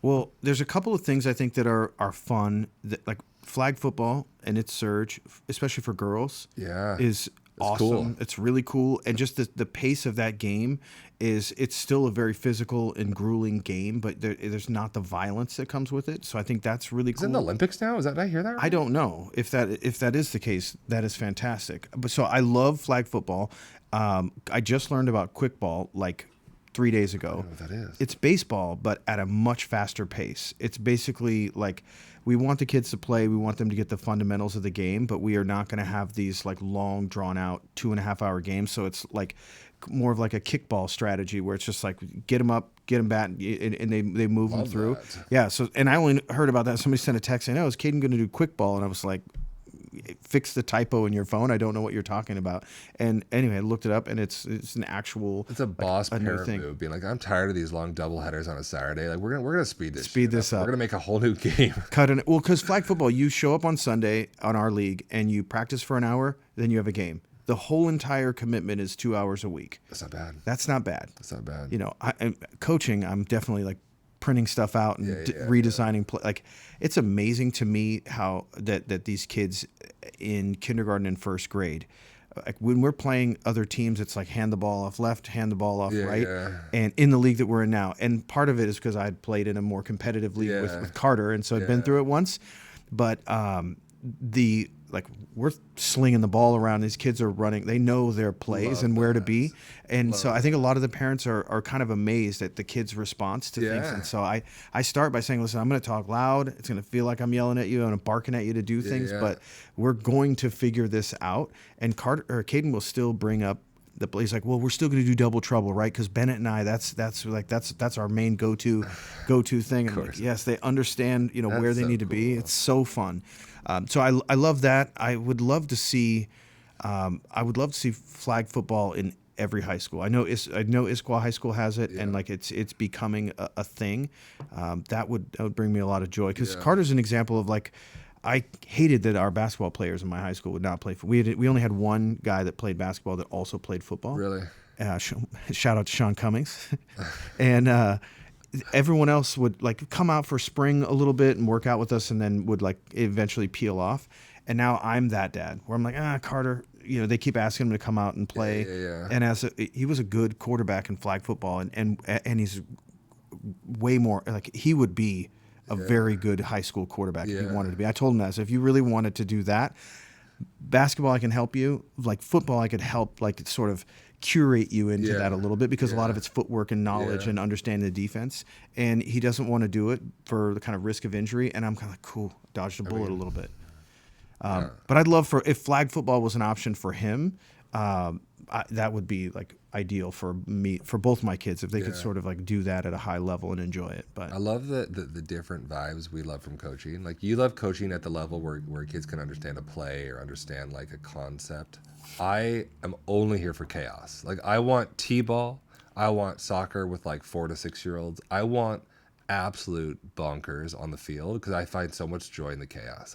Speaker 1: Well, there's a couple of things I think that are fun, that like flag football and its surge, especially for girls, is awesome. Cool. It's really cool, and just the pace of that game it's still a very physical and grueling game, but there's not the violence that comes with it. So I think that's really cool.
Speaker 2: Is it in the Olympics now? Did I hear that right?
Speaker 1: I don't know if that is the case. That is fantastic. But so I love flag football. I just learned about quickball like 3 days ago.
Speaker 2: I don't know what that is.
Speaker 1: It's baseball, but at a much faster pace. It's basically like we want the kids to play. We want them to get the fundamentals of the game, but we are not going to have these like long, drawn out 2.5 hour games. So it's like more of like a kickball strategy where it's just like get them up, get them back, and they move them through.
Speaker 2: That.
Speaker 1: Yeah. So, and I only heard about that. Somebody sent a text saying, "Oh, is Caden going to do quick ball?" And I was like, fix the typo in your phone. I don't know what you're talking about. And anyway, I looked it up, and it's an actual.
Speaker 2: It's a boss parent move, being like, I'm tired of these long double headers on a Saturday. Like we're gonna speed this up. We're gonna make a whole new game.
Speaker 1: Well, because flag football, you show up on Sunday on our league, and you practice for an hour, then you have a game. The whole entire commitment is 2 hours a week.
Speaker 2: That's not bad.
Speaker 1: That's not bad.
Speaker 2: That's not bad.
Speaker 1: You know, coaching, I'm definitely like printing stuff out and redesigning play. Like, it's amazing to me how that these kids in kindergarten and first grade, like when we're playing other teams, it's like hand the ball off left, hand the ball off right. Yeah. And in the league that we're in now, and part of it is because I'd played in a more competitive league with Carter, and so I'd been through it once. But we're slinging the ball around. These kids are running. They know their plays and where to be. And so I think a lot of the parents are kind of amazed at the kids' response to things. And so I start by saying, listen, I'm going to talk loud. It's going to feel like I'm yelling at you and I'm barking at you to do things, but we're going to figure this out. And Caden will still bring up he's like, well, we're still going to do double trouble, right? Because Bennett and I, that's our main go-to thing. And like, yes, they understand, where they need to be. It's so fun. So I love that. I would love to see flag football in every high school. I know Issaquah High School has it, and like it's becoming a thing. That would bring me a lot of joy, because Carter's an example of like, I hated that our basketball players in my high school would not play. We only had one guy that played basketball that also played football.
Speaker 2: Really?
Speaker 1: Shout out to Sean Cummings. And everyone else would like come out for spring a little bit and work out with us, and then would like eventually peel off. And now I'm that dad where I'm like, Carter, they keep asking him to come out and play. And he was a good quarterback in flag football, and he's way more like he would be a very good high school quarterback if he wanted to be. I told him that. So if you really wanted to do that, basketball, I can help you. Like football, I could help like sort of curate you into that a little bit, because a lot of it's footwork and knowledge and understanding the defense. And he doesn't want to do it for the kind of risk of injury. And I'm kind of like, cool, dodged a bullet a little bit. But I'd love if flag football was an option for him, that would be like ideal for me, for both my kids, if they could sort of like do that at a high level and enjoy it. But
Speaker 2: I love the different vibes we love from coaching. Like you love coaching at the level where kids can understand a play or understand like a concept. I am only here for chaos. Like I want t-ball. I want soccer with like 4 to 6 year olds. I want absolute bonkers on the field, because I find so much joy in the chaos.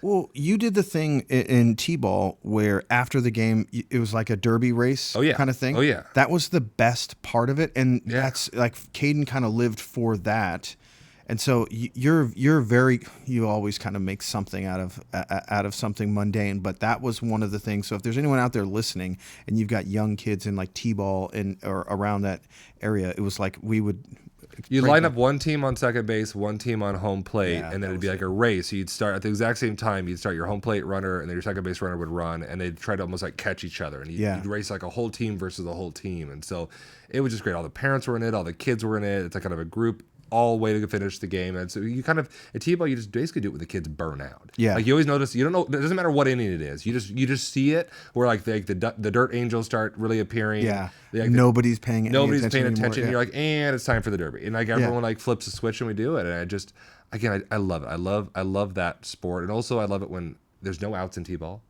Speaker 1: Well, you did the thing in T-ball where after the game, it was like a derby race kind of thing.
Speaker 2: Oh, yeah.
Speaker 1: That was the best part of it. And that's like Caden kind of lived for that. And so you always kind of make something out of something mundane. But that was one of the things. So if there's anyone out there listening and you've got young kids in like T-ball or around that area, it was like we would...
Speaker 2: You line up one team on second base, one team on home plate, and then it'd be like a race. So you'd start at the exact same time. You'd start your home plate runner, and then your second base runner would run, and they'd try to almost like catch each other. And you'd race like a whole team versus a whole team. And so it was just great. All the parents were in it. All the kids were in it. It's like kind of a group all way to finish the game. And so you kind of, at T-ball, you just basically do it when the kids burn out.
Speaker 1: Yeah.
Speaker 2: Like you always notice, you don't know, it doesn't matter what inning it is. You just see it where like the dirt angels start really appearing.
Speaker 1: Yeah. Nobody's paying attention anymore.
Speaker 2: And you're like, and it's time for the derby. And like everyone like flips a switch and we do it. And I just, again, I love it. I love that sport. And also I love it when there's no outs in T-ball.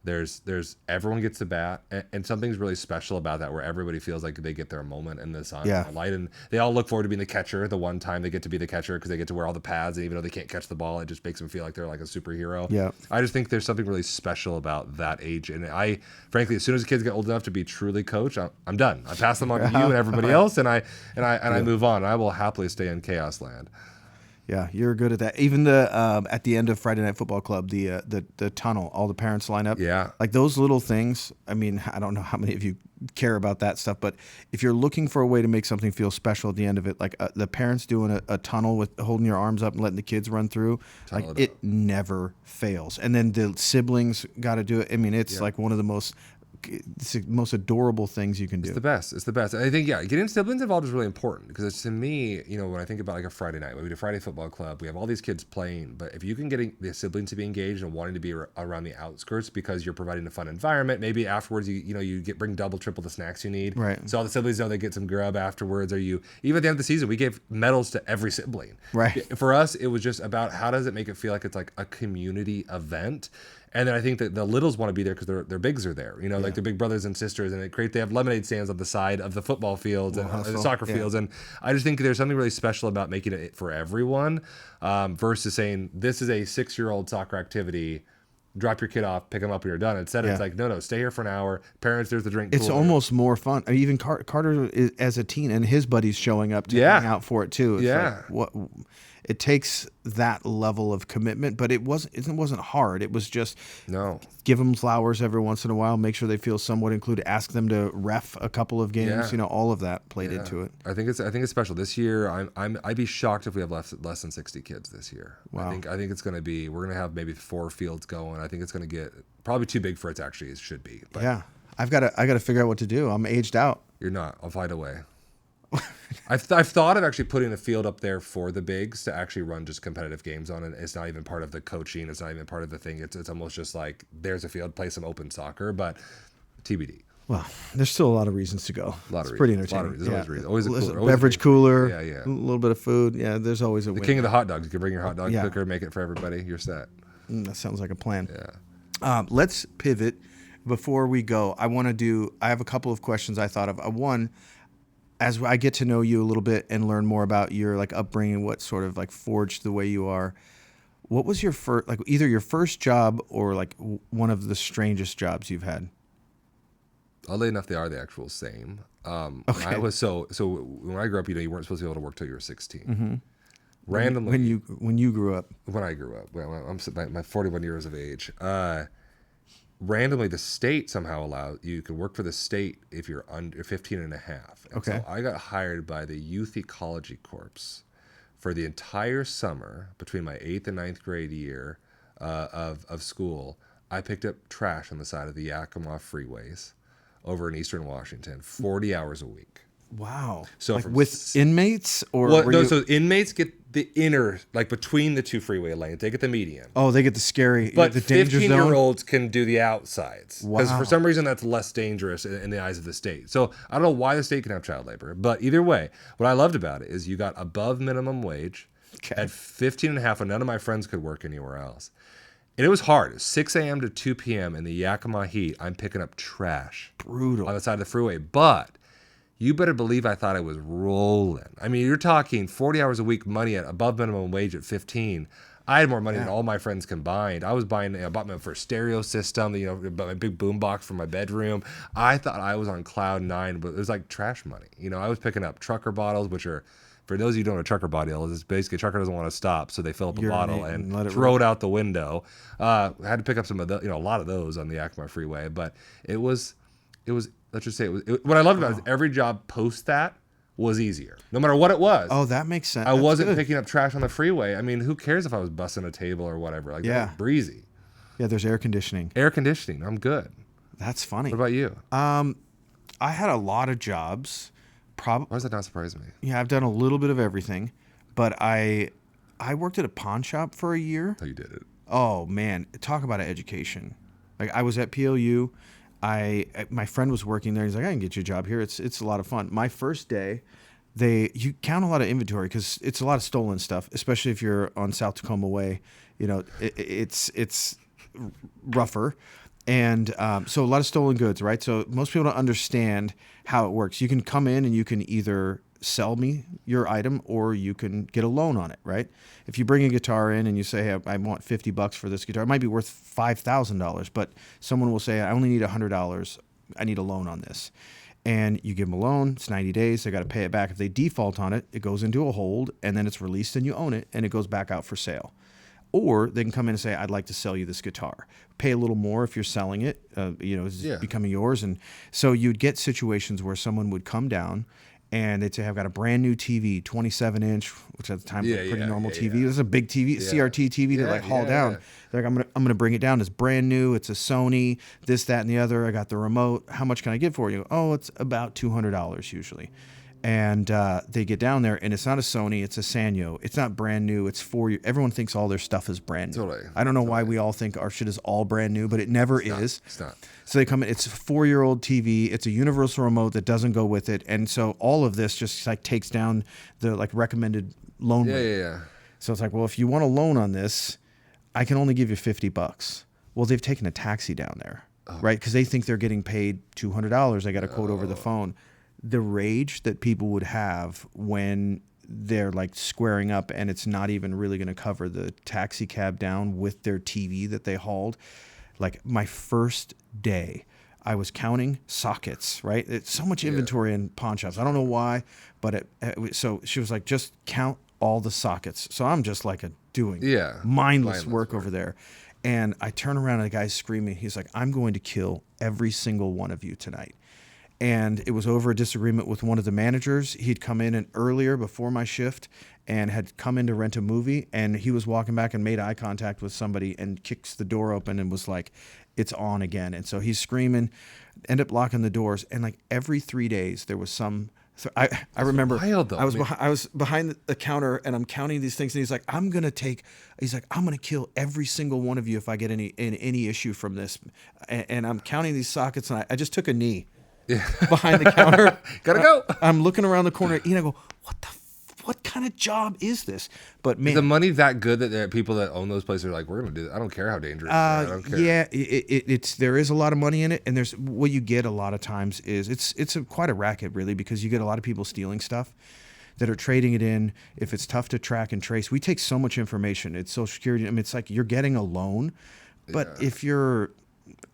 Speaker 2: There's everyone gets to bat, and something's really special about that, where everybody feels like they get their moment in the sun and the light, and they all look forward to being the catcher the one time they get to be the catcher, because they get to wear all the pads, and even though they can't catch the ball, it just makes them feel like they're like a superhero.
Speaker 1: Yeah,
Speaker 2: I just think there's something really special about that age, and I frankly, as soon as the kids get old enough to be truly coached, I'm done. I pass them on to you and everybody else, and I move on. I will happily stay in chaos land.
Speaker 1: Yeah, you're good at that. Even the at the end of Friday Night Football Club, the tunnel, all the parents line up.
Speaker 2: Yeah,
Speaker 1: like those little things. I mean, I don't know how many of you care about that stuff, but if you're looking for a way to make something feel special at the end of it, like the parents doing a tunnel with holding your arms up and letting the kids run through, like it never fails. And then the siblings got to do it. I mean, it's like one of the most it's the most adorable things you can do.
Speaker 2: It's the best. It's the best. I think, yeah, getting siblings involved is really important because it's, to me, you know, when I think about like a Friday night, we do Friday football club, we have all these kids playing, but if you can get the siblings to be engaged and wanting to be around the outskirts because you're providing a fun environment, maybe afterwards, you bring double, triple the snacks you need.
Speaker 1: Right.
Speaker 2: So all the siblings know they get some grub afterwards, or even at the end of the season, we gave medals to every sibling.
Speaker 1: Right.
Speaker 2: For us, it was just about how does it make it feel like it's like a community event. And then I think that the littles want to be there because their bigs are there, like their big brothers and sisters, and they have lemonade stands on the side of the football fields and the soccer fields. And I just think there's something really special about making it for everyone versus saying this is a 6-year-old soccer activity. Drop your kid off, pick them up when you're done. Instead, it's like, no, stay here for an hour. Parents, there's the drink.
Speaker 1: It's almost more fun. Even Carter as a teen and his buddies showing up to hang out for it too. It's like, what it takes that level of commitment, but it wasn't hard. It was just give them flowers every once in a while, make sure they feel somewhat included, ask them to ref a couple of games. All of that played into it.
Speaker 2: I think it's special this year. I'd be shocked if we have less than 60 kids this year.
Speaker 3: Wow.
Speaker 2: I think it's going to be, we're going to have maybe 4 fields going. I think it's going to get probably too big for it should be. But
Speaker 1: yeah, I got to figure out what to do. I'm aged out.
Speaker 2: You're not. I'll find a way. I've thought of actually putting a field up there for the bigs to actually run just competitive games on it. It's not even part of the coaching. It's not even part of the thing. It's almost just like there's a field, play some open soccer, but TBD.
Speaker 1: Well, there's still a lot of reasons to go.
Speaker 2: A lot of reasons.
Speaker 1: Pretty entertaining.
Speaker 2: There's always reasons. Always a cooler. Always
Speaker 1: beverage cooler.
Speaker 2: Yeah.
Speaker 1: A little bit of food. Yeah, there's always a
Speaker 2: The
Speaker 1: win.
Speaker 2: king of the hot dogs. You can bring your hot dog cooker, make it for everybody. You're set.
Speaker 1: That sounds like a plan.
Speaker 2: Yeah.
Speaker 1: Let's pivot. Before we go, I have a couple of questions I thought of. One, as I get to know you a little bit and learn more about your upbringing, what sort of forged the way you are, what was your first, either your first job or one of the strangest jobs you've had?
Speaker 2: Oddly enough, they are the actual same.
Speaker 1: Okay.
Speaker 2: I was so when I grew up, you weren't supposed to be able to work till you were 16.
Speaker 1: Mm-hmm.
Speaker 2: Randomly,
Speaker 1: when you grew up,
Speaker 2: when I grew up, I'm my 41 years of age. Randomly, the state somehow allowed you can work for the state if you're under 15 and a half. And
Speaker 1: okay.
Speaker 2: So I got hired by the Youth Ecology Corps for the entire summer between my 8th and 9th grade year of school. I picked up trash on the side of the Yakima freeways over in Eastern Washington, 40 hours a week.
Speaker 1: Wow.
Speaker 2: So
Speaker 1: with inmates or
Speaker 2: so inmates get the inner, between the two freeway lanes. They get the median.
Speaker 1: Oh, they get the scary,
Speaker 2: but
Speaker 1: the danger zone.
Speaker 2: 15-year-olds can do the outsides because
Speaker 1: Wow.
Speaker 2: for some reason that's less dangerous in the eyes of the state. So I don't know why the state can have child labor, but either way, what I loved about it is you got above minimum wage at 15 and a half, and none of my friends could work anywhere else. And it was hard. It was 6 a.m. to 2 p.m. in the Yakima heat. I'm picking up trash.
Speaker 1: Brutal.
Speaker 2: On the side of the freeway. But you better believe I thought I was rolling. I mean, you're talking 40 hours a week money at above minimum wage at 15. I had more money than all my friends combined. I was I bought my first stereo system, bought my big boom box for my bedroom. I thought I was on cloud 9, but it was like trash money. I was picking up trucker bottles, which are, for those of you who don't know what a trucker bottle is, basically a trucker doesn't want to stop, so they fill up a bottle and throw it out the window. I had to pick up some of a lot of those on the Yakima Freeway, but it was let's just say what I loved about it is every job post that was easier, no matter what it was.
Speaker 1: Oh, that makes sense.
Speaker 2: I wasn't picking up trash on the freeway. I mean, who cares if I was busting a table or whatever? That was breezy.
Speaker 1: Yeah, there's air conditioning.
Speaker 2: I'm good.
Speaker 1: That's funny.
Speaker 2: What about you?
Speaker 1: I had a lot of jobs.
Speaker 2: Why does that not surprise me?
Speaker 1: Yeah, I've done a little bit of everything, but I worked at a pawn shop for a year.
Speaker 2: Oh, you did it.
Speaker 1: Oh man, talk about an education. I was at PLU. My friend was working there. He's like, I can get you a job here. It's a lot of fun. My first day, you count a lot of inventory because it's a lot of stolen stuff, especially if you're on South Tacoma Way. It's rougher. And so a lot of stolen goods, right? So most people don't understand how it works. You can come in and you can either sell me your item or you can get a loan on it, right? If you bring a guitar in and you say, hey, I want $50 for this guitar, it might be worth $5,000, but someone will say, I only need $100. I need a loan on this. And you give them a loan. It's 90 days. They got to pay it back. If they default on it, it goes into a hold and then it's released and you own it and it goes back out for sale. Or they can come in and say, I'd like to sell you this guitar. Pay a little more if you're selling it, it's becoming yours. And so you'd get situations where someone would come down and they'd say, I've got a brand new TV, 27-inch, which at the time was a pretty normal TV. It was a big TV, CRT TV to like haul down. They're like, I'm gonna bring it down. It's brand new. It's a Sony, this, that, and the other. I got the remote. How much can I get for you? Oh, it's about $200 usually. And they get down there, and it's not a Sony, it's a Sanyo. It's not brand new. It's for you. Everyone thinks all their stuff is brand new.
Speaker 2: Totally.
Speaker 1: I don't know why we all think our shit is all brand new, but it never is.
Speaker 2: It's not.
Speaker 1: So they come in. It's a 4-year-old TV. It's a universal remote that doesn't go with it, and so all of this just like takes down the like recommended loan rate.
Speaker 2: Yeah.
Speaker 1: So it's like, well, if you want a loan on this, I can only give you $50. Well, they've taken a taxi down there, right? Because they think they're getting paid $200. I got a quote over the phone. The rage that people would have when they're like squaring up and it's not even really going to cover the taxi cab down with their TV that they hauled. Like my first day, I was counting sockets, right? It's so much inventory in pawn shops. I don't know why, but so she was like, just count all the sockets. So I'm just like doing mindless work over there. And I turn around and the guy's screaming. He's like, I'm going to kill every single one of you tonight. And it was over a disagreement with one of the managers. He'd come in earlier before my shift and had come in to rent a movie. And he was walking back and made eye contact with somebody and kicks the door open and was like, it's on again. And so he's screaming, end up locking the doors. And like every 3 days there was some. I remember
Speaker 2: wild, though.
Speaker 1: I was behind the counter and I'm counting these things. And he's like, I'm going to kill every single one of you if I get any issue from this. And I'm counting these sockets and I just took a knee. Behind the counter.
Speaker 2: Gotta go.
Speaker 1: I'm looking around the corner and I go, what kind of job is this? But man,
Speaker 2: is the money that good that there are people that own those places are like, we're gonna do that. I don't care how dangerous. I don't care.
Speaker 1: Yeah, it's there is a lot of money in it, and there's what you get a lot of times is it's quite a racket really, because you get a lot of people stealing stuff that are trading it in. If it's tough to track and trace, we take so much information. It's Social Security. I mean, it's like you're getting a loan, but if you're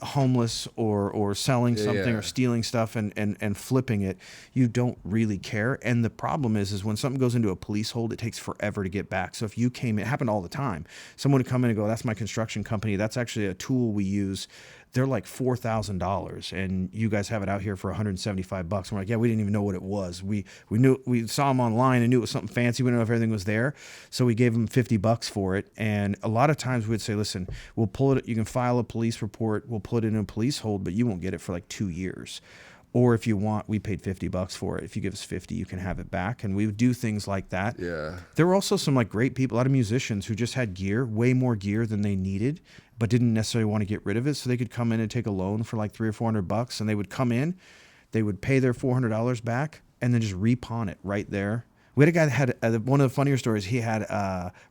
Speaker 1: homeless or selling something or stealing stuff and flipping it, you don't really care. And the problem is when something goes into a police hold, it takes forever to get back. So if you came in, it happened all the time. Someone would come in and go, that's my construction company. That's actually a tool we use. They're like $4,000 and you guys have it out here for $175. We're like, yeah, we didn't even know what it was. We saw them online and knew it was something fancy. We didn't know if everything was there. So we gave them $50 for it. And a lot of times we'd say, listen, we'll pull it. You can file a police report. We'll put it in a police hold, but you won't get it for like 2 years. Or if you want, we paid $50 for it. If you give us 50, you can have it back. And we would do things like that.
Speaker 2: Yeah.
Speaker 1: There were also some like great people, a lot of musicians who just had gear, way more gear than they needed, but didn't necessarily want to get rid of it. So they could come in and take a loan for like $300 or $400, and they would come in, they would pay their $400 back, and then just repawn it right there. We had a guy that had one of the funnier stories. He had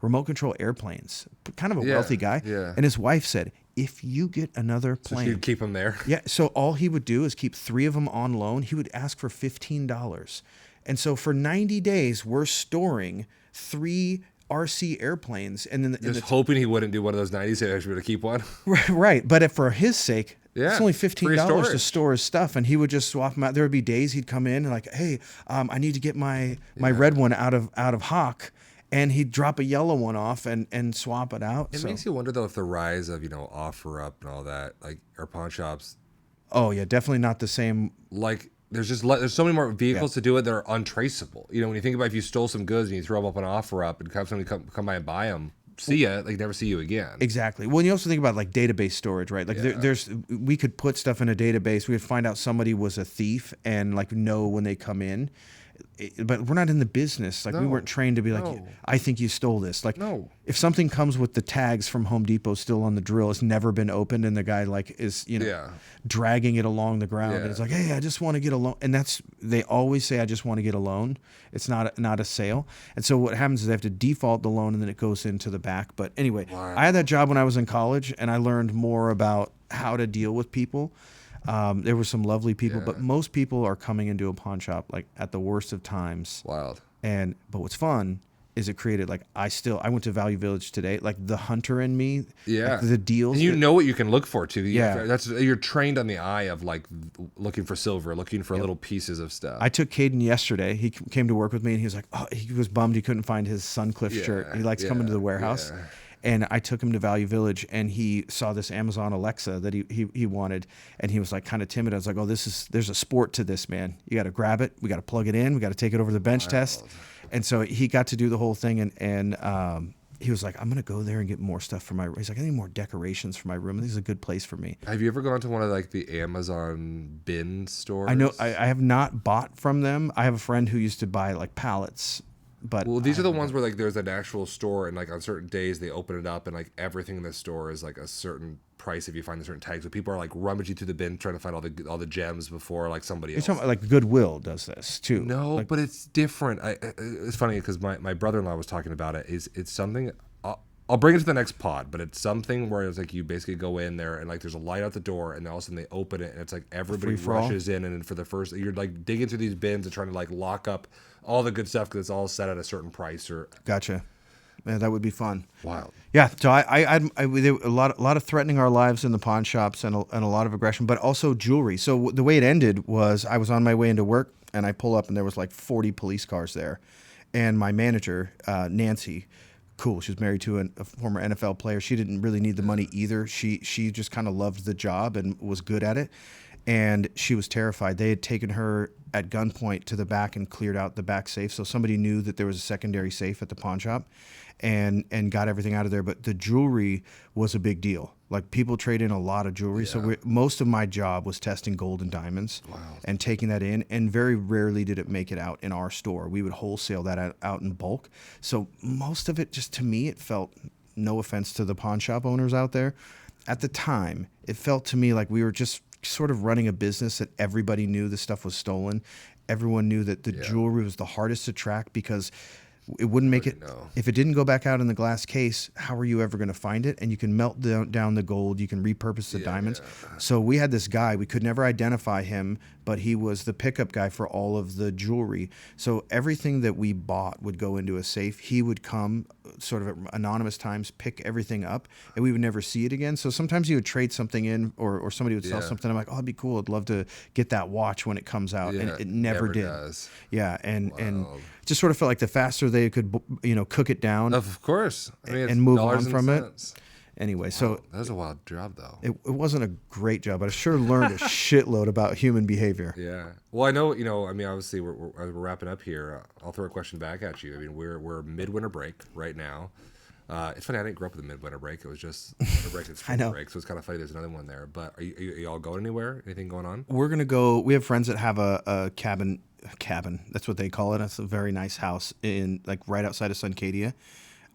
Speaker 1: remote control airplanes, kind of a wealthy guy.
Speaker 2: Yeah.
Speaker 1: And his wife said, if you get another plane.
Speaker 2: So she'd keep them there.
Speaker 1: Yeah. So all he would do is keep 3 of them on loan. He would ask for $15. And so for 90 days, we're storing 3 RC airplanes. And then
Speaker 2: just hoping he wouldn't do one of those 90s so actually to keep one.
Speaker 1: Right. But for his sake, it's only $15 to store his stuff, and he would just swap them out. There would be days he'd come in and like, hey, I need to get my red one out of Hawk, and he'd drop a yellow one off and swap it out.
Speaker 2: It makes you wonder though if the rise of OfferUp and all that, like our pawn shops.
Speaker 1: Oh yeah, definitely not the same.
Speaker 2: Like there's so many more vehicles to do it that are untraceable. When you think about if you stole some goods and you throw them up on OfferUp and somebody come by and buy them. See ya, like never see you again.
Speaker 1: Exactly. Well, you also think about like database storage, right? Like we could put stuff in a database. We would find out somebody was a thief and like know when they come in. But we're not in the business. Like we weren't trained to be like, I think you stole this. Like if something comes with the tags from Home Depot still on the drill, it's never been opened, and the guy like is dragging it along the ground, and it's like, hey, I just want to get a loan. And they always say, I just want to get a loan. It's not a sale. And so what happens is they have to default the loan, and then it goes into the back. But anyway, I had that job when I was in college, and I learned more about how to deal with people. There were some lovely people, but most people are coming into a pawn shop like at the worst of times.
Speaker 2: Wild.
Speaker 1: But what's fun is it created like I went to Value Village today, like the hunter in me, like the deals.
Speaker 2: And know what you can look for too. You're trained on the eye of like looking for silver, looking for little pieces of stuff.
Speaker 1: I took Caden yesterday. He came to work with me, and he was like, he was bummed he couldn't find his Suncliff shirt. He likes coming to the warehouse. And I took him to Value Village, and he saw this Amazon Alexa that he wanted, and he was like kind of timid. I was like, oh, there's a sport to this, man. You got to grab it. We got to plug it in. We got to take it over the bench test. And so he got to do the whole thing, and he was like, I'm going to go there and get more stuff for my room. He's like, I need more decorations for my room. This is a good place for me.
Speaker 2: Have you ever gone to one of like the Amazon bin stores?
Speaker 1: I know I have not bought from them. I have a friend who used to buy like pallets. But
Speaker 2: well, these are the ones where like there's an actual store, and like on certain days they open it up, and like everything in the store is like a certain price if you find the certain tags. So people are like rummaging through the bin trying to find all the gems before like somebody else.
Speaker 1: You're talking about, like Goodwill does this too.
Speaker 2: No,
Speaker 1: like,
Speaker 2: but it's different. It's funny because my brother-in-law was talking about it. It's something. I'll bring it to the next pod, but it's something where it's like you basically go in there and like there's a light out the door, and then all of a sudden they open it, and it's like everybody rushes in, and then for the first you're like digging through these bins and trying to like lock up all the good stuff because it's all set at a certain price. Or
Speaker 1: gotcha. Yeah, that would be fun.
Speaker 2: Wild.
Speaker 1: Yeah, so there were a lot of threatening our lives in the pawn shops, and a lot of aggression, but also jewelry. So the way it ended was I was on my way into work, and I pull up, and there was like 40 police cars there, and my manager, Nancy. Cool. She was married to a former NFL player. She didn't really need the money either. She just kind of loved the job and was good at it. And she was terrified. They had taken her at gunpoint to the back and cleared out the back safe. So somebody knew that there was a secondary safe at the pawn shop and got everything out of there. But the jewelry was a big deal. Like people trade in a lot of jewelry. Yeah. So most of my job was testing gold and diamonds and taking that in. And very rarely did it make it out in our store. We would wholesale that out in bulk. So most of it, just to me, it felt, no offense to the pawn shop owners out there, at the time, it felt to me like we were just sort of running a business that everybody knew the stuff was stolen. Everyone knew that the jewelry was the hardest to track because it wouldn't make it. If it didn't go back out in the glass case, how are you ever going to find it? And you can melt down the gold. You can repurpose the diamonds. Yeah. So we had this guy. We could never identify him, but he was the pickup guy for all of the jewelry. So everything that we bought would go into a safe. He would come sort of at anonymous times, pick everything up, and we would never see it again. So sometimes he would trade something in or somebody would sell something. I'm like, oh, it'd be cool. I'd love to get that watch when it comes out. And it never did. Does. Yeah. And just sort of felt like the faster they could, cook it down.
Speaker 2: Of course. I mean,
Speaker 1: and move on from it. Anyway, so
Speaker 2: that was a wild job, though.
Speaker 1: It wasn't a great job, but I sure learned a shitload about human behavior.
Speaker 2: Yeah. Well, I know, I mean, obviously, we're wrapping up here. I'll throw a question back at you. I mean, we're midwinter break right now. It's funny, I didn't grow up with a midwinter break. It was just winter break and spring break, so it's kind of funny there's another one there. But are you all going anywhere? Anything going on?
Speaker 1: We're going to go. We have friends that have a cabin. That's what they call it. It's a very nice house in right outside of Suncadia.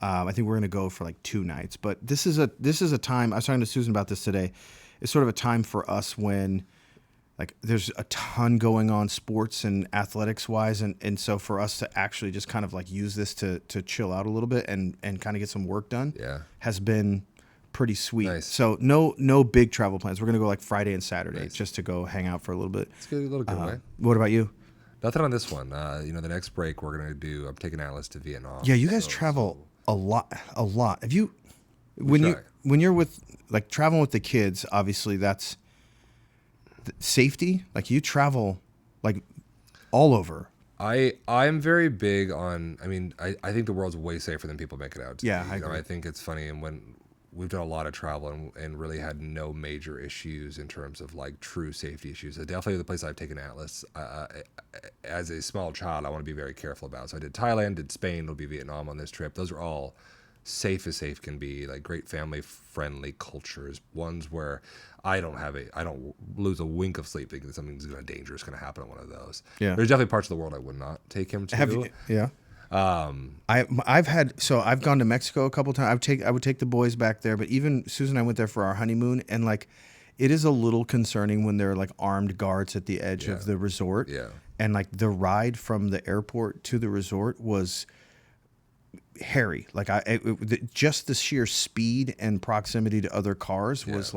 Speaker 1: I think we're going to go for 2 nights. But this is a time. I was talking to Susan about this today. It's sort of a time for us when there's a ton going on sports and athletics wise, and so for us to actually just kind of use this to chill out a little bit and kind of get some work done has been pretty sweet. Nice. So no big travel plans. We're going to go Friday and Saturday just to go hang out for a little bit.
Speaker 2: It's a little getaway.
Speaker 1: What about you?
Speaker 2: Nothing on this one. The next break we're going to do, I'm taking Atlas to Vietnam.
Speaker 1: Yeah, you guys travel a lot. Have you, when you're with traveling with the kids, obviously that's safety. You travel all over.
Speaker 2: I'm very big on, I think the world's way safer than people make it out to be.
Speaker 1: I agree.
Speaker 2: I think it's funny, and when we've done a lot of travel and really had no major issues in terms of true safety issues. Definitely the place I've taken Atlas as a small child, I want to be very careful about. So I did Thailand, did Spain, it'll be Vietnam on this trip. Those are all safe as safe can be, great family friendly cultures, ones where I don't lose a wink of sleep thinking that something's dangerous going to happen on one of those. Yeah. There's definitely parts of the world I would not take him to.
Speaker 1: Yeah. I've gone to Mexico a couple times. I would take the boys back there, but even Susan and I went there for our honeymoon, and it is a little concerning when there are armed guards at the edge of the resort.
Speaker 2: Yeah.
Speaker 1: And the ride from the airport to the resort was hairy. Just the sheer speed and proximity to other cars was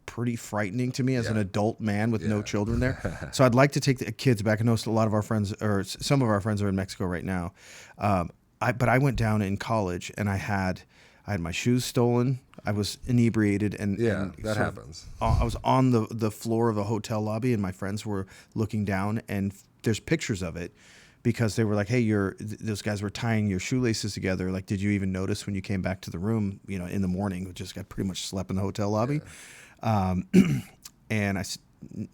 Speaker 1: pretty frightening to me as an adult man with no children there. So I'd like to take the kids back. I know a lot of our friends, or some of our friends, are in Mexico right now. But I went down in college and I had my shoes stolen. I was inebriated and
Speaker 2: that happens.
Speaker 1: I was on the floor of a hotel lobby and my friends were looking down, and there's pictures of it. because they were like, hey, those guys were tying your shoelaces together. Like, did you even notice when you came back to the room, in the morning, we just got pretty much slept in the hotel lobby. And I said,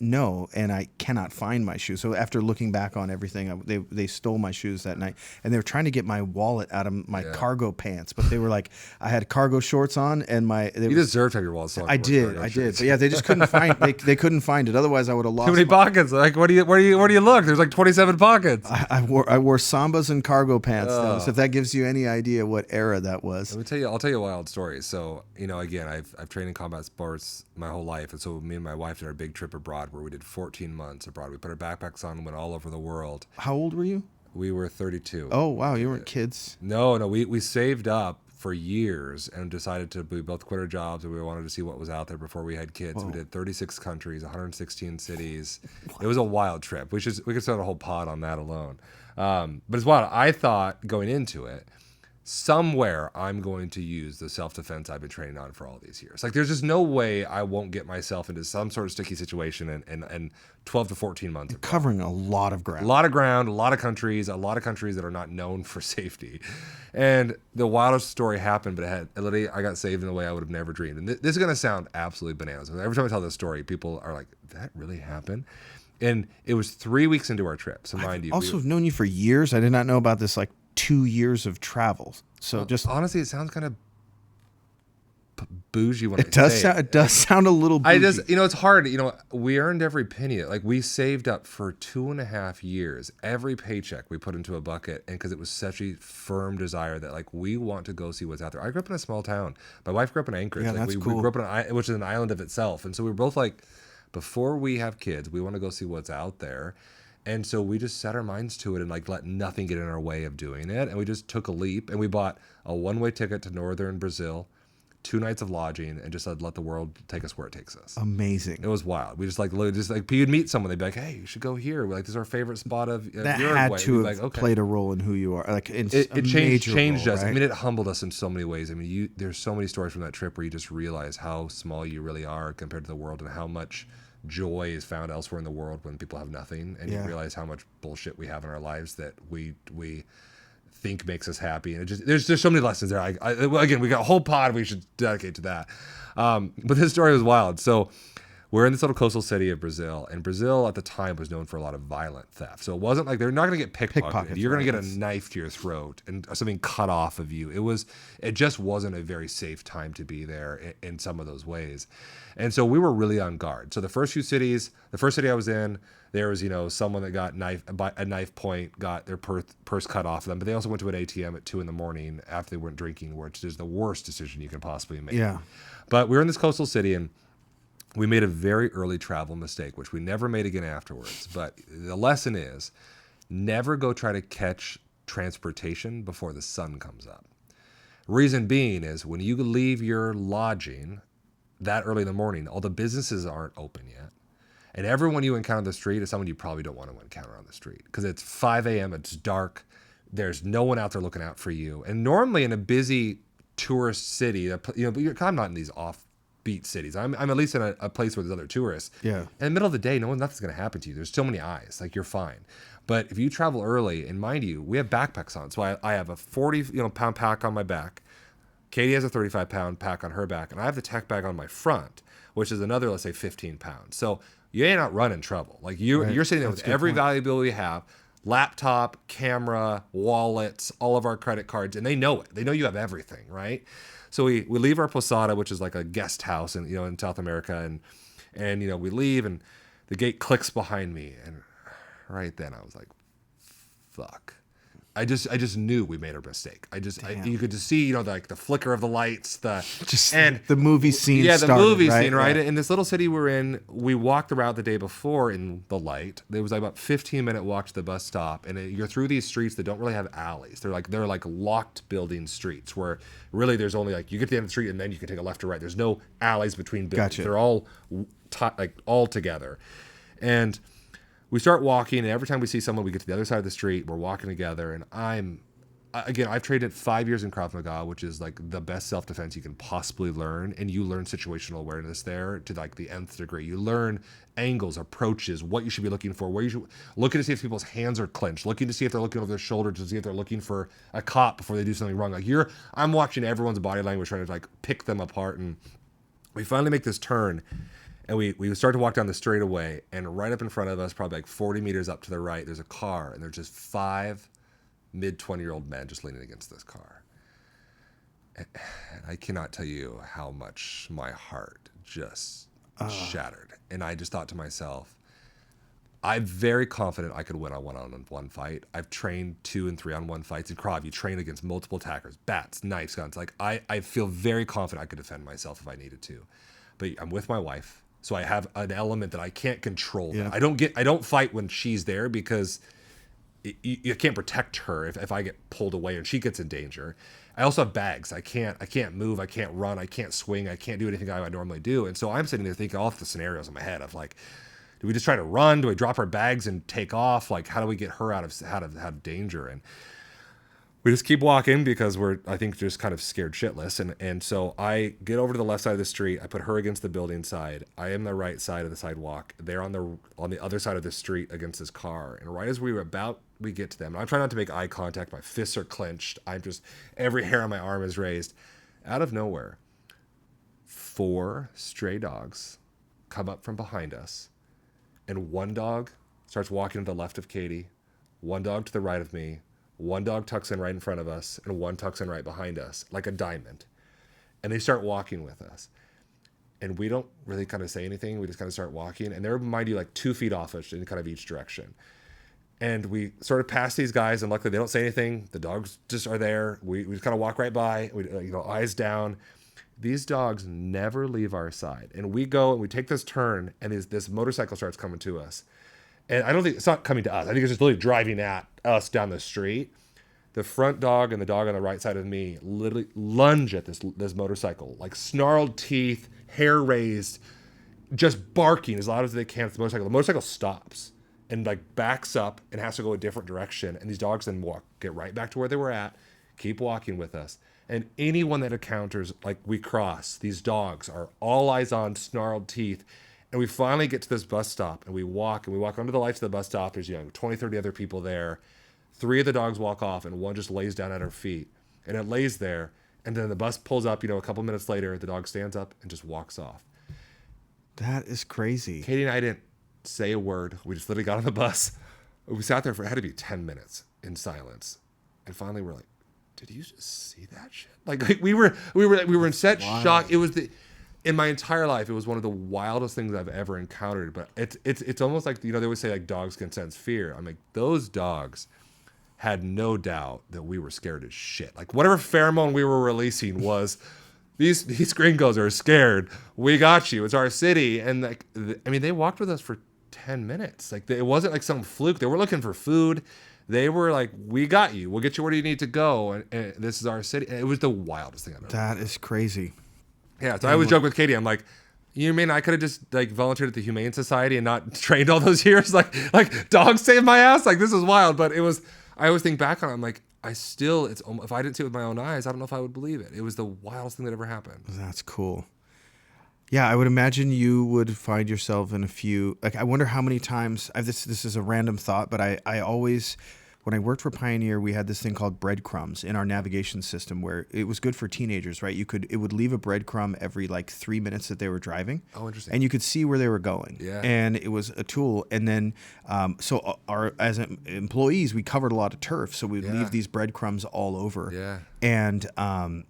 Speaker 1: no, and I cannot find my shoes. So after looking back on everything, they stole my shoes that night, and they were trying to get my wallet out of my cargo pants. But they were like, I had cargo shorts on, and you
Speaker 2: deserve to have your wallet.
Speaker 1: I did. But yeah, they just couldn't find. They couldn't find it. Otherwise, I would have lost.
Speaker 2: Too many pockets. Like, where do you look? There's like 27 pockets.
Speaker 1: I wore Sambas and cargo pants. Though, so if that gives you any idea what era that was.
Speaker 2: Let me tell you. I'll tell you a wild story. So again, I've trained in combat sports my whole life, and so me and my wife did our big trip abroad where we did 14 months abroad. We put our backpacks on and went all over the world.
Speaker 1: How old were you?
Speaker 2: We were 32.
Speaker 1: Oh, wow. You weren't kids.
Speaker 2: No. We saved up for years and decided we both quit our jobs, and we wanted to see what was out there before we had kids. Whoa. We did 36 countries, 116 cities. It was a wild trip. We could start a whole pod on that alone. But it's wild. I thought going into it, somewhere I'm going to use the self-defense I've been training on for all these years. Like, there's just no way I won't get myself into some sort of sticky situation and 12 to 14 months.
Speaker 1: Covering a lot of ground.
Speaker 2: A lot of ground, a lot of countries that are not known for safety. And the wildest story happened, but I got saved in a way I would have never dreamed. And this is going to sound absolutely bananas. Every time I tell this story, people are like, that really happened? And it was 3 weeks into our trip. So mind you.
Speaker 1: I've also known you for years. I did not know about this, 2 years of travel. So
Speaker 2: honestly, it sounds kind of bougie when
Speaker 1: it does sound a little bougie.
Speaker 2: It's hard. We earned every penny. Like, we saved up for 2.5 years. Every paycheck we put into a bucket, and because it was such a firm desire that we want to go see what's out there. I grew up in a small town. My wife grew up in Anchorage.
Speaker 1: Yeah, that's cool.
Speaker 2: We grew up which is an island of itself, and so we were both like, before we have kids, we want to go see what's out there. And so we just set our minds to it and let nothing get in our way of doing it. And we just took a leap, and we bought a one-way ticket to northern Brazil, 2 nights of lodging, and just let the world take us where it takes us.
Speaker 1: Amazing.
Speaker 2: It was wild. We just you'd meet someone, they'd be like, hey, you should go here. This is our favorite spot of
Speaker 1: that
Speaker 2: Uruguay.
Speaker 1: Had to have played a role in who you are.
Speaker 2: It changed
Speaker 1: role,
Speaker 2: us.
Speaker 1: Right?
Speaker 2: I mean, it humbled us in so many ways. I mean, there's so many stories from that trip where you just realize how small you really are compared to the world, and how much joy is found elsewhere in the world when people have nothing, and you realize how much bullshit we have in our lives that we think makes us happy. And there's just so many lessons there. Again, we got a whole pod we should dedicate to that. But this story was wild. So we're in this little coastal city of Brazil, and Brazil at the time was known for a lot of violent theft. So it wasn't like they're not going to get pickpocketed. You're going to get a knife to your throat and something cut off of you. It just wasn't a very safe time to be there in some of those ways. And so we were really on guard. So the first city I was in, there was, someone that got a knife point, got their purse cut off of them. But they also went to an ATM at 2 a.m. after they weren't drinking, which is the worst decision you can possibly make.
Speaker 1: Yeah.
Speaker 2: But we were in this coastal city, and we made a very early travel mistake, which we never made again afterwards. But the lesson is, never go try to catch transportation before the sun comes up. Reason being is, when you leave your lodging that early in the morning, all the businesses aren't open yet. And everyone you encounter on the street is someone you probably don't want to encounter on the street, because it's 5 a.m., it's dark, there's no one out there looking out for you. And normally in a busy tourist city, but I'm not in these offbeat cities. I'm at least in a place where there's other tourists.
Speaker 1: Yeah.
Speaker 2: In the middle of the day, nothing's going to happen to you. There's so many eyes. You're fine. But if you travel early, and mind you, we have backpacks on. So I have a 40 pound pack on my back. Katie has a 35-pound pack on her back, and I have the tech bag on my front, which is another, let's say, 15 pounds. So you ain't not running trouble. You're sitting there with every valuable we have, laptop, camera, wallets, all of our credit cards, and they know it. They know you have everything, right? So we leave our posada, which is like a guest house in South America, and we leave, and the gate clicks behind me, and right then I was like, fuck. I just knew we made a mistake. You could just see, the flicker of the lights, the
Speaker 1: movie scene.
Speaker 2: Yeah, the
Speaker 1: started,
Speaker 2: movie
Speaker 1: right?
Speaker 2: scene, right?
Speaker 1: Yeah.
Speaker 2: In this little city we're in, we walked the route the day before in the light. There was about 15-minute walk to the bus stop, and you're through these streets that don't really have alleys. They're like locked building streets where really there's only you get to the end of the street and then you can take a left or right. There's no alleys between buildings.
Speaker 1: Gotcha.
Speaker 2: They're all all together, and we start walking, and every time we see someone, we get to the other side of the street, we're walking together, and I'm again, I've trained it 5 years in Krav Maga, which is like the best self-defense you can possibly learn. And you learn situational awareness there to like the nth degree. You learn angles, approaches, what you should be looking for, where you should looking to see if people's hands are clenched, looking to see if they're looking over their shoulder to see if they're looking for a cop before they do something wrong. Like I'm watching everyone's body language, trying to like pick them apart. And we finally make this turn. And we start to walk down the straightaway, and right up in front of us, probably like 40 meters up to the right, there's a car, and there's just 5 mid-20-year-old men just leaning against this car. And I cannot tell you how much my heart just shattered. And I just thought to myself, I'm very confident I could win a one-on-one fight. I've trained 2 and 3-on-1 fights in Krav. You train against multiple attackers, bats, knives, guns. Like I feel very confident I could defend myself if I needed to. But I'm with my wife. So I have an element that I can't control. Yeah. I don't fight when she's there because you can't protect her if I get pulled away and she gets in danger. I also have bags. I can't move. I can't run. I can't swing. I can't do anything I would normally do. And so I'm sitting there thinking all the scenarios in my head of like, do we just try to run? Do we drop our bags and take off? Like, how do we get her out of danger? And we just keep walking because we're, I think, just kind of scared shitless. And so I get over to the left side of the street. I put her against the building side. I am the right side of the sidewalk. They're on the other side of the street against this car. And right as we get to them, and I'm trying not to make eye contact. My fists are clenched. Every hair on my arm is raised. Out of nowhere, 4 stray dogs come up from behind us. And one dog starts walking to the left of Katie. One dog to the right of me. One dog tucks in right in front of us, and one tucks in right behind us, like a diamond. And they start walking with us. And we don't really kind of say anything. We just kind of start walking. And they're, mind you, like 2 feet off us in kind of each direction. And we sort of pass these guys, and luckily they don't say anything. The dogs just are there. We just kind of walk right by, eyes down. These dogs never leave our side. And we go and we take this turn, and this motorcycle starts coming to us. And I don't think it's not coming to us. I think it's just literally driving at us down the street. The front dog and the dog on the right side of me literally lunge at this motorcycle, like snarled teeth, hair raised, just barking as loud as they can at the motorcycle. The motorcycle stops and like backs up and has to go a different direction. And these dogs then get right back to where they were at, keep walking with us. And anyone that encounters, like we cross, these dogs are all eyes on, snarled teeth. And we finally get to this bus stop, and we walk under the lights of the bus stop. There's 20, 30 other people there. 3 of the dogs walk off, and one just lays down at our feet. And it lays there, and then the bus pulls up, a couple minutes later, the dog stands up and just walks off.
Speaker 1: That is crazy.
Speaker 2: Katie and I didn't say a word. We just literally got on the bus. We sat there for, it had to be 10 minutes in silence. And finally we're like, did you just see that shit? Like we were in such shock. It was in my entire life, it was one of the wildest things I've ever encountered. But it's almost like, they always say like dogs can sense fear. I'm like, those dogs had no doubt that we were scared as shit. Like whatever pheromone we were releasing was, these gringos are scared. We got you. It's our city. And like, they walked with us for 10 minutes. Like it wasn't like some fluke. They were looking for food. They were like, we got you. We'll get you where you need to go. And this is our city. And it was the wildest thing I've ever
Speaker 1: That is crazy.
Speaker 2: Yeah, so I always joke with Katie. I'm like, you mean I could have just like volunteered at the Humane Society and not trained all those years? Like dogs saved my ass. Like this is wild. But it was. I always think back on it. I'm like, if I didn't see it with my own eyes, I don't know if I would believe it. It was the wildest thing that ever happened.
Speaker 1: That's cool. Yeah, I would imagine you would find yourself in a few. Like I wonder how many times. This is a random thought, but I always. When I worked for Pioneer, we had this thing called breadcrumbs in our navigation system where it was good for teenagers, right? It would leave a breadcrumb every like 3 minutes that they were driving.
Speaker 2: Oh, interesting.
Speaker 1: And you could see where they were going.
Speaker 2: Yeah.
Speaker 1: And it was a tool. And then, as employees, we covered a lot of turf. So we'd leave these breadcrumbs all over.
Speaker 2: Yeah.
Speaker 1: And,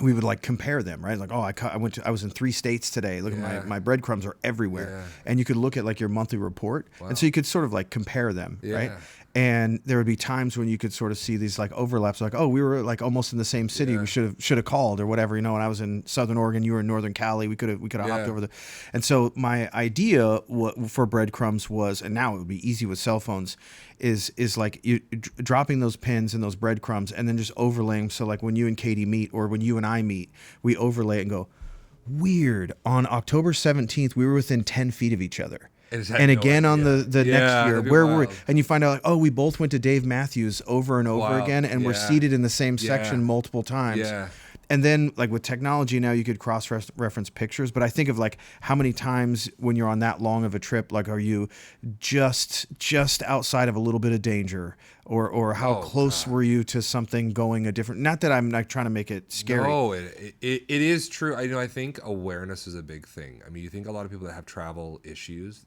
Speaker 1: we would like compare them, right? Like, I was in 3 states today. Look at my breadcrumbs are everywhere. Yeah. And you could look at like your monthly report. Wow. And so you could sort of like compare them, right? And there would be times when you could sort of see these like overlaps, like, oh, we were like almost in the same city. Yeah. We should have called or whatever, When I was in Southern Oregon, you were in Northern Cali. We could have hopped over And so my idea for breadcrumbs was, and now it would be easy with cell phones, is like you dropping those pins and those breadcrumbs, and then just overlaying. So like when you and Katie meet, or when you and I meet, we overlay it and go, weird. On October 17th, we were within 10 feet of each other. and again on the next year. Where were we?
Speaker 2: wild.
Speaker 1: And you find out, like, oh, we both went to Dave Matthews over and over
Speaker 2: Wow.
Speaker 1: again, and we're
Speaker 2: Yeah.
Speaker 1: seated in the same section
Speaker 2: Yeah.
Speaker 1: multiple times.
Speaker 2: Yeah.
Speaker 1: And then, like with technology now, you could cross-reference pictures. But I think of like how many times when you're on that long of a trip, like are you just outside of a little bit of danger, or how close were you to something going a different? Not that I'm like trying to make it scary.
Speaker 2: No, it is true. I think awareness is a big thing. I mean, you think a lot of people that have travel issues,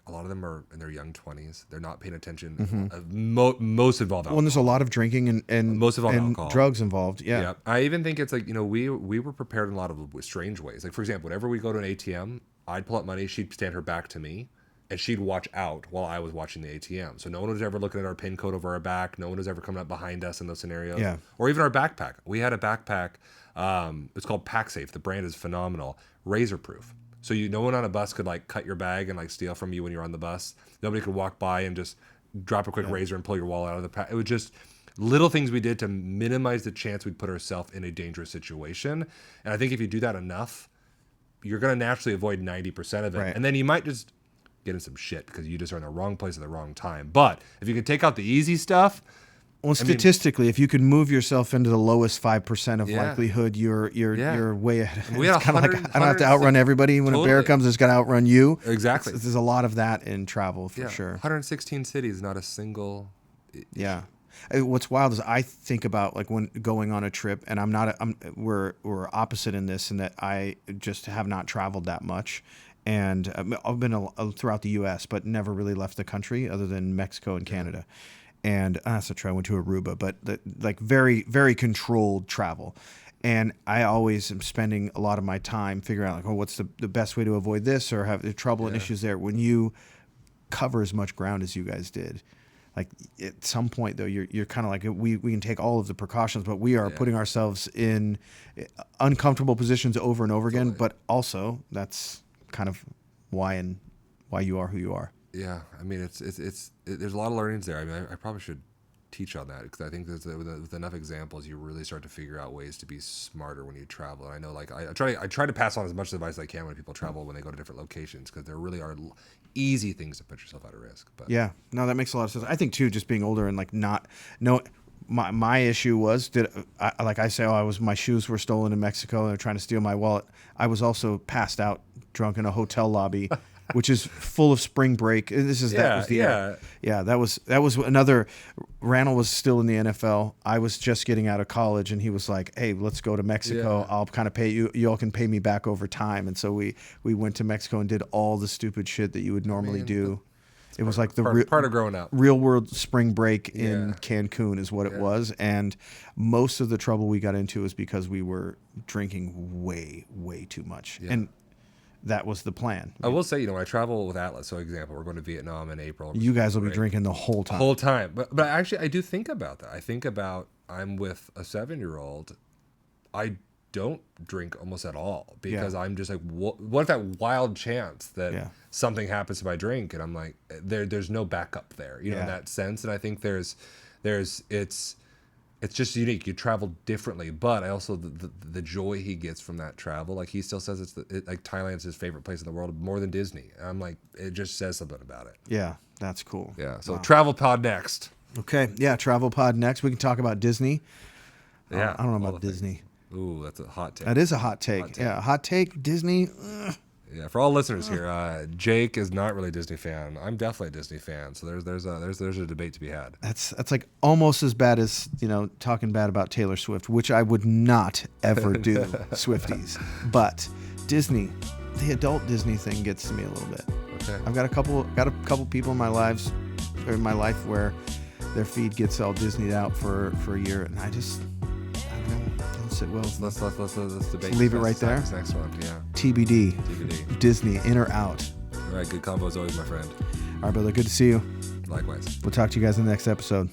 Speaker 2: a lot of them are in their young 20s. They're not paying attention. Most involved alcohol.
Speaker 1: Well, and there's a lot of drinking and
Speaker 2: Most of all,
Speaker 1: and
Speaker 2: alcohol.
Speaker 1: drugs involved. Yeah.
Speaker 2: Yeah, I even think it's like, we were prepared in a lot of strange ways. Like, for example, whenever we go to an ATM, I'd pull out money, she'd stand her back to me, and she'd watch out while I was watching the ATM. So no one was ever looking at our PIN code over our back. No one was ever coming up behind us in those scenarios.
Speaker 1: Yeah.
Speaker 2: Or even our backpack. We had a backpack. It's called PackSafe. The brand is phenomenal. Razor proof. So no one on a bus could like cut your bag and like steal from you when you're on the bus. Nobody could walk by and just drop a quick razor and pull your wallet out of the pack. It was just little things we did to minimize the chance we'd put ourselves in a dangerous situation. And I think if you do that enough, you're going to naturally avoid 90% of it.
Speaker 1: Right.
Speaker 2: And then you might just get in some shit because you just are in the wrong place at the wrong time. But if you can take out the easy stuff,
Speaker 1: Well, statistically, if you could move yourself into the lowest 5% of
Speaker 2: Yeah.
Speaker 1: likelihood, you're way ahead.
Speaker 2: We had
Speaker 1: It's kinda
Speaker 2: 100
Speaker 1: like I don't have to outrun everybody. When a bear
Speaker 2: Totally.
Speaker 1: comes, it's got to outrun you.
Speaker 2: Exactly.
Speaker 1: There's a lot of that in travel for sure.
Speaker 2: 116 cities, not a single.
Speaker 1: Yeah. What's wild is I think about like when going on a trip, and we're opposite in this, in that I just have not traveled that much, and I've been throughout the U.S., but never really left the country other than Mexico and Canada. And that's not true. I went to Aruba, but like very, very controlled travel. And I always am spending a lot of my time figuring out like, oh, what's the best way to avoid this or have the trouble and issues there. When you cover as much ground as you guys did, like at some point though, you're kind of like, we can take all of the precautions, but we are putting ourselves in uncomfortable positions over and over again. But also that's kind of why you are who you are.
Speaker 2: Yeah, I mean, it's there's a lot of learnings there. I mean, I probably should teach on that because I think with enough examples, you really start to figure out ways to be smarter when you travel. And I know, like, I try to pass on as much advice as I can when people travel when they go to different locations because there really are easy things to put yourself at risk. But
Speaker 1: yeah, no, that makes a lot of sense. I think too, just being older and like my issue was my shoes were stolen in Mexico and they're trying to steal my wallet. I was also passed out drunk in a hotel lobby. Which is full of spring break. That was that was another. Randall was still in the NFL. I was just getting out of college, and he was like, "Hey, let's go to Mexico.
Speaker 2: Yeah.
Speaker 1: I'll kind of pay you. You all can pay me back over time." And so we went to Mexico and did all the stupid shit that you would normally do. It was like the
Speaker 2: part of growing up.
Speaker 1: Real world spring break in Cancun is what it was, and most of the trouble we got into is because we were drinking way too much and. That was the plan.
Speaker 2: I will say, when I travel with Atlas, so example, we're going to Vietnam in April.
Speaker 1: You guys will be drinking the whole time.
Speaker 2: But actually, I do think about that. I think about I'm with a 7-year-old. I don't drink almost at all because I'm just like, what if that wild chance that something happens to my drink? And I'm like, there's no backup there, in that sense. And I think it's just unique. You travel differently, but I also the joy he gets from that travel. Like he still says like Thailand's his favorite place in the world more than Disney. And I'm like, it just says something about it.
Speaker 1: Yeah, that's cool.
Speaker 2: Yeah. So Travel Pod next.
Speaker 1: Okay. Yeah, Travel Pod next. We can talk about Disney.
Speaker 2: Yeah.
Speaker 1: I don't know about Disney.
Speaker 2: Ooh, that's a hot take.
Speaker 1: That is a hot take. Yeah, hot take. Disney.
Speaker 2: Yeah, for all listeners here, Jake is not really a Disney fan. I'm definitely a Disney fan. So there's a debate to be had.
Speaker 1: That's like almost as bad as talking bad about Taylor Swift, which I would not ever do. Swifties, but Disney, the adult Disney thing gets to me a little bit.
Speaker 2: Okay.
Speaker 1: I've got a couple people in my life where their feed gets all Disneyed out for a year, and I don't know. Sit well.
Speaker 2: Let's debate.
Speaker 1: Leave it right there.
Speaker 2: This next one, yeah.
Speaker 1: TBD. Disney, in or out?
Speaker 2: All right, good combo as always, my friend.
Speaker 1: All right, brother. Good to see you.
Speaker 2: Likewise.
Speaker 1: We'll talk to you guys in the next episode.